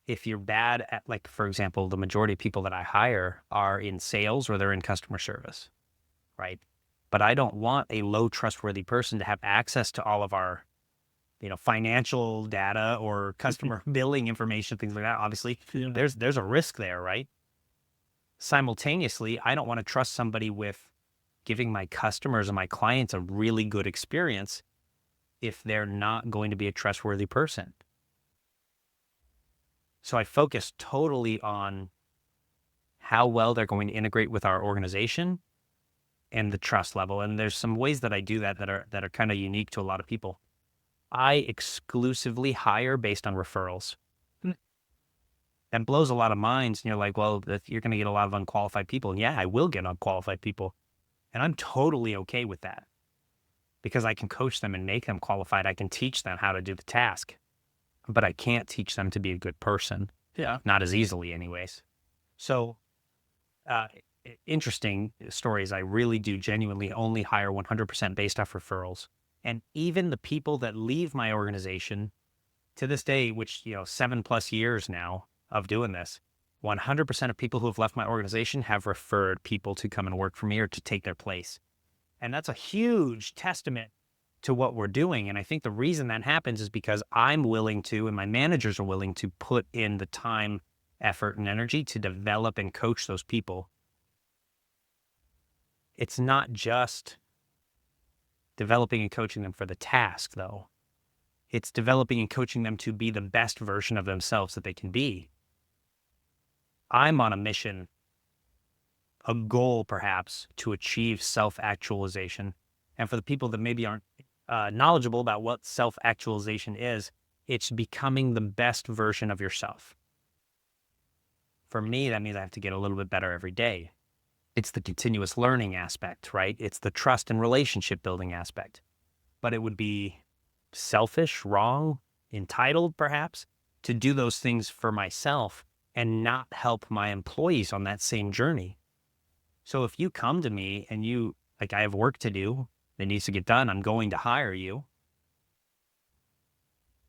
If you're bad at, like, for example, the majority of people that I hire are in sales or they're in customer service, right? But I don't want a low trustworthy person to have access to all of our, financial data or customer billing information, things like that. Obviously, Yeah. there's a risk there, right? Simultaneously, I don't want to trust somebody with giving my customers and my clients a really good experience if they're not going to be a trustworthy person. So I focus totally on how well they're going to integrate with our organization and the trust level. And there's some ways that I do that are kind of unique to a lot of people. I exclusively hire based on referrals. That blows a lot of minds. And you're like, well, you're going to get a lot of unqualified people. And yeah, I will get unqualified people. And I'm totally okay with that because I can coach them and make them qualified. I can teach them how to do the task, but I can't teach them to be a good person. Yeah. Not as easily anyways. So, interesting stories. I really do genuinely only hire 100% based off referrals. And even the people that leave my organization to this day, which, 7+ years now of doing this, 100% of people who have left my organization have referred people to come and work for me or to take their place. And that's a huge testament to what we're doing. And I think the reason that happens is because I'm willing to, and my managers are willing to put in the time, effort, and energy to develop and coach those people. It's not just developing and coaching them for the task, though. It's developing and coaching them to be the best version of themselves that they can be. I'm on a mission, a goal perhaps, to achieve self-actualization. And for the people that maybe aren't knowledgeable about what self-actualization is, it's becoming the best version of yourself. For me, that means I have to get a little bit better every day. It's the continuous learning aspect, right? It's the trust and relationship building aspect. But it would be selfish, wrong, entitled perhaps, to do those things for myself and not help my employees on that same journey. So if you come to me and I have work to do that needs to get done, I'm going to hire you,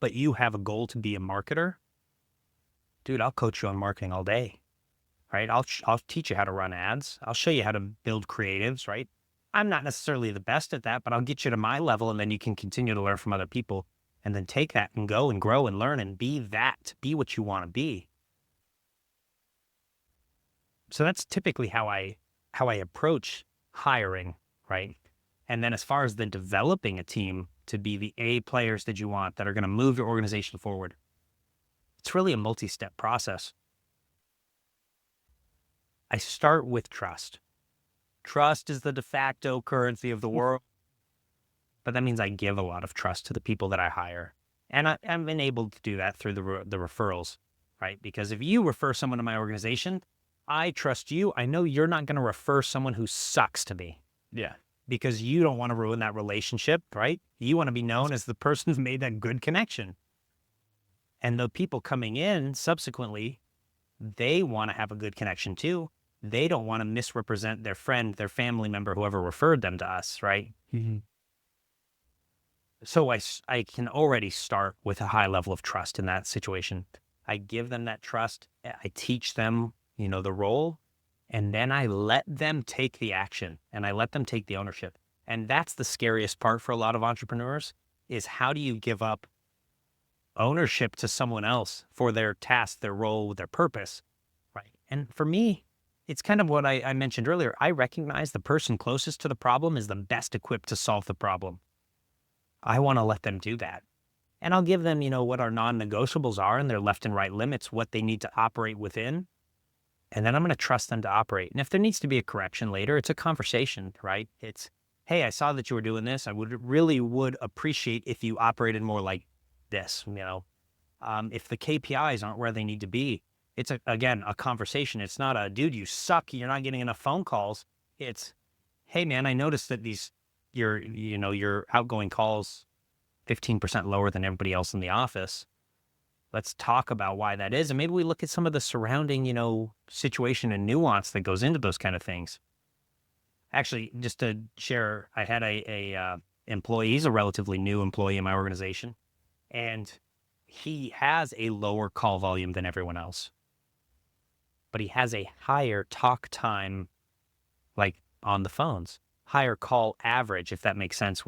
but you have a goal to be a marketer, dude, I'll coach you on marketing all day, right? I'll teach you how to run ads. I'll show you how to build creatives, right? I'm not necessarily the best at that, but I'll get you to my level, and then you can continue to learn from other people and then take that and go and grow and learn and be what you want to be. So that's typically how I approach hiring, right? And then as far as the developing a team to be the A players that you want that are going to move your organization forward, it's really a multi-step process. I start with trust. Trust is the de facto currency of the world. But that means I give a lot of trust to the people that I hire. And I've been able to do that through the referrals, right? Because if you refer someone to my organization, I trust you. I know you're not going to refer someone who sucks to me. Yeah. Because you don't want to ruin that relationship, right? You want to be known as the person who's made that good connection. And the people coming in subsequently, they want to have a good connection too. They don't want to misrepresent their friend, their family member, whoever referred them to us, right? Mm-hmm. So I can already start with a high level of trust in that situation. I give them that trust. I teach them, the role, and then I let them take the action and I let them take the ownership. And that's the scariest part for a lot of entrepreneurs is how do you give up ownership to someone else for their task, their role, their purpose, right? And for me, it's kind of what I mentioned earlier. I recognize the person closest to the problem is the best equipped to solve the problem. I want to let them do that. And I'll give them, what our non-negotiables are and their left and right limits, what they need to operate within. And then I'm going to trust them to operate. And if there needs to be a correction later, it's a conversation, right? It's, hey, I saw that you were doing this. I would appreciate if you operated more like this, If the KPIs aren't where they need to be, it's again a conversation. It's not a dude, you suck, you're not getting enough phone calls. It's, hey man, I noticed that your outgoing calls 15% lower than everybody else in the office. Let's talk about why that is. And maybe we look at some of the surrounding, situation and nuance that goes into those kind of things. Actually, just to share, I had a employee, he's a relatively new employee in my organization, and he has a lower call volume than everyone else, but he has a higher talk time, like on the phones, higher call average, if that makes sense.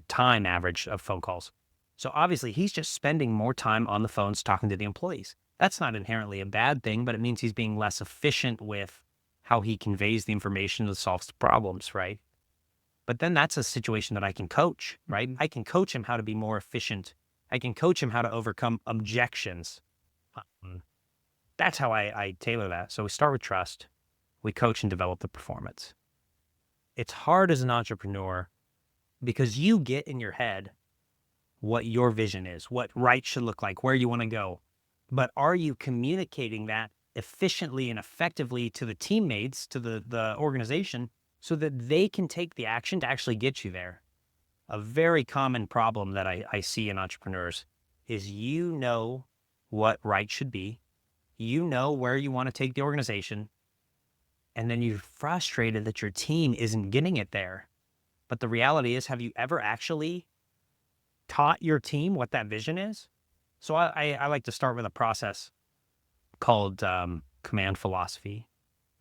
Time average of phone calls. So obviously he's just spending more time on the phones talking to the employees. That's not inherently a bad thing, but it means he's being less efficient with how he conveys the information that solves the problems, right? But then that's a situation that I can coach, right? I can coach him how to be more efficient. I can coach him how to overcome objections. That's how I tailor that. So we start with trust. We coach and develop the performance. It's hard as an entrepreneur because you get in your head what your vision is, what right should look like, where you want to go. But are you communicating that efficiently and effectively to the teammates, to the organization, so that they can take the action to actually get you there? A very common problem that I see in entrepreneurs is what right should be, where you want to take the organization, and then you're frustrated that your team isn't getting it there. But the reality is, have you ever actually taught your team what that vision is? So I like to start with a process called command philosophy,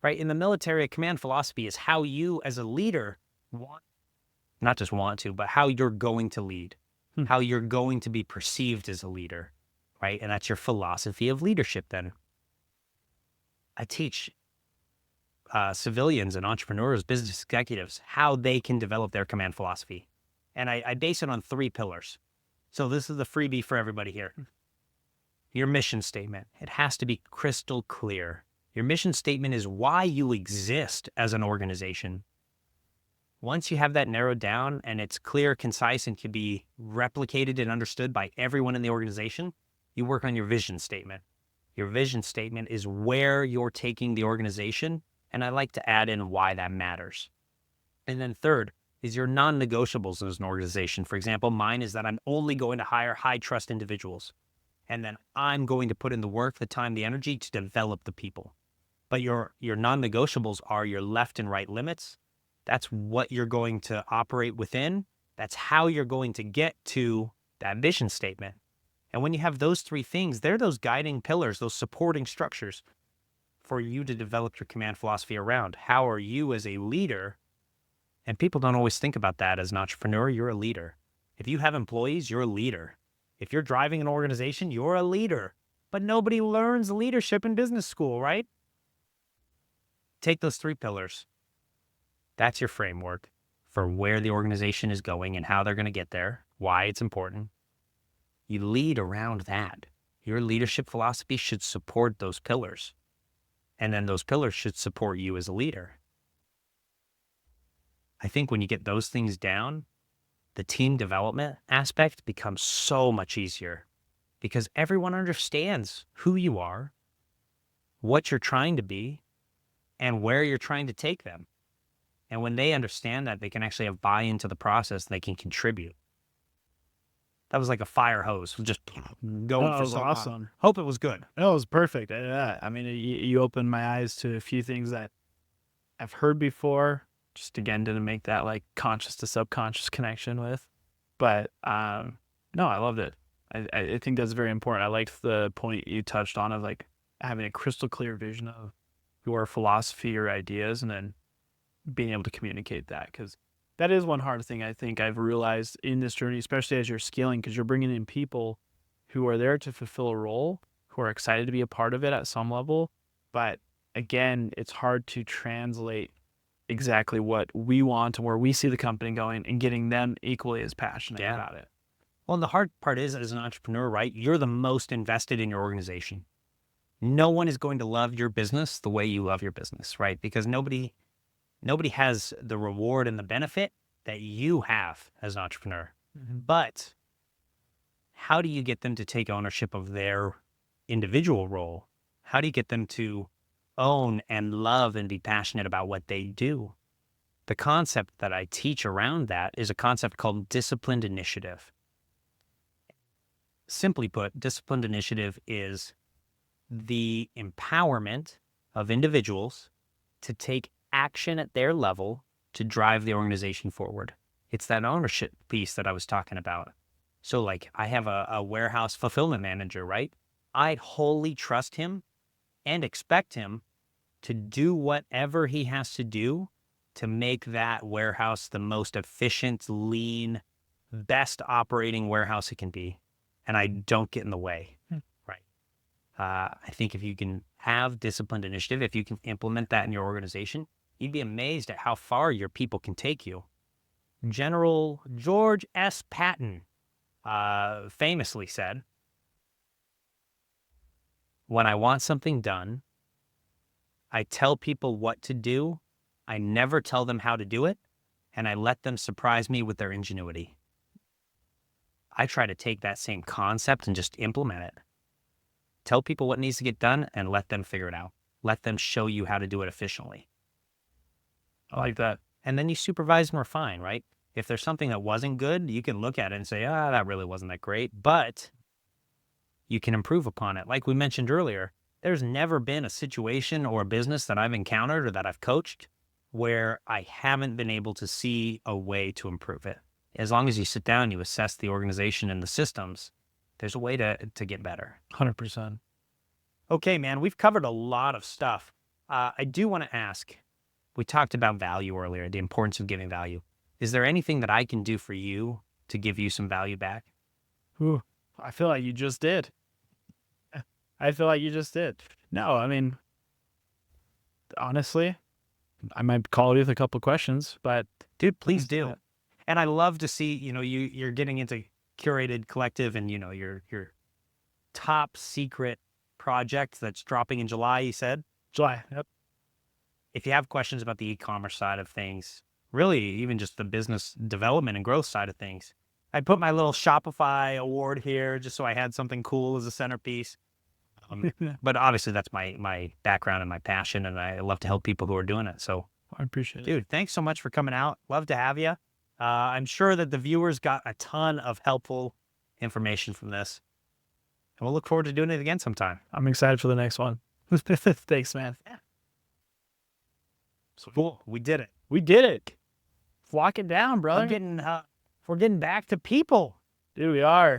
right? In the military, a command philosophy is how you as a leader not just want to, but how you're going to lead, how you're going to be perceived as a leader, right? And that's your philosophy of leadership then. I teach civilians and entrepreneurs, business executives, how they can develop their command philosophy. And I base it on 3 pillars. So this is the freebie for everybody here. Your mission statement. It has to be crystal clear. Your mission statement is why you exist as an organization. Once you have that narrowed down and it's clear, concise, and can be replicated and understood by everyone in the organization, you work on your vision statement. Your vision statement is where you're taking the organization, and I like to add in why that matters. And then third is your non-negotiables as an organization. For example, mine is that I'm only going to hire high-trust individuals, and then I'm going to put in the work, the time, the energy to develop the people. But your non-negotiables are your left and right limits. That's what you're going to operate within. That's how you're going to get to that vision statement. And when you have those 3 things, they're those guiding pillars, those supporting structures for you to develop your command philosophy around. How are you as a leader? And people don't always think about that as an entrepreneur. You're a leader. If you have employees, you're a leader. If you're driving an organization, you're a leader. But nobody learns leadership in business school, right? Take those 3 pillars. That's your framework for where the organization is going and how they're going to get there, why it's important. You lead around that. Your leadership philosophy should support those pillars. And then those pillars should support you as a leader. I think when you get those things down, the team development aspect becomes so much easier because everyone understands who you are, what you're trying to be, and where you're trying to take them. And when they understand that, they can actually have buy-in to the process and they can contribute. That was like a fire hose, just going for was so awesome. long. Hope it was good. No, it was perfect. I mean, you opened my eyes to a few things that I've heard before. Just again, didn't make that like conscious to subconscious connection with. But no, I loved it. I think that's very important. I liked the point you touched on of like having a crystal clear vision of your philosophy, your ideas, and then being able to communicate that, because that is one hard thing I think I've realized in this journey, especially as you're scaling, because you're bringing in people who are there to fulfill a role, who are excited to be a part of it at some level. But again, it's hard to translate exactly what we want and where we see the company going and getting them equally as passionate about it. Well, and the hard part is, as an entrepreneur, right, you're the most invested in your organization. No one is going to love your business the way you love your business, right? Because nobody has the reward and the benefit that you have as an entrepreneur. But how do you get them to take ownership of their individual role? How do you get them to own and love and be passionate about what they do? The concept that I teach around that is a concept called disciplined initiative. Simply put, disciplined initiative is the empowerment of individuals to take action at their level to drive the organization forward. It's that ownership piece that I was talking about. So like I have a warehouse fulfillment manager, right? I'd wholly trust him and expect him to do whatever he has to do to make that warehouse the most efficient, lean, best operating warehouse it can be. And I don't get in the way, right? I think if you can have disciplined initiative, if you can implement that in your organization, you'd be amazed at how far your people can take you. General George S. Patton famously said, "When I want something done, I tell people what to do. I never tell them how to do it, and I let them surprise me with their ingenuity." I try to take that same concept and just implement it. Tell people what needs to get done and let them figure it out. Let them show you how to do it efficiently. I like that. And then you supervise and refine, right? If there's something that wasn't good, you can look at it and say, that really wasn't that great, but you can improve upon it. Like we mentioned earlier, there's never been a situation or a business that I've encountered or that I've coached where I haven't been able to see a way to improve it. As long as you sit down, you assess the organization and the systems, there's a way to get better. 100%. Okay, man, we've covered a lot of stuff. I do want to ask, we talked about value earlier, the importance of giving value. Is there anything that I can do for you to give you some value back? Ooh, I feel like you just did. I feel like you just did. No, I mean, honestly, I might call you with a couple questions, but Dude, please do. And I love to see, you're getting into Curated Collective and, your top secret project that's dropping in July, you said. July. Yep. If you have questions about the e-commerce side of things, really even just the business development and growth side of things, I put my little Shopify award here just so I had something cool as a centerpiece. But obviously that's my background and my passion, and I love to help people who are doing it. So I appreciate it. dude, thanks so much for coming out. Love to have you. I'm sure that the viewers got a ton of helpful information from this. And we'll look forward to doing it again sometime. I'm excited for the next one. Thanks, man. Yeah. So cool. We did it. We did it. Lock it down, brother. We're getting back to people. Dude, we are.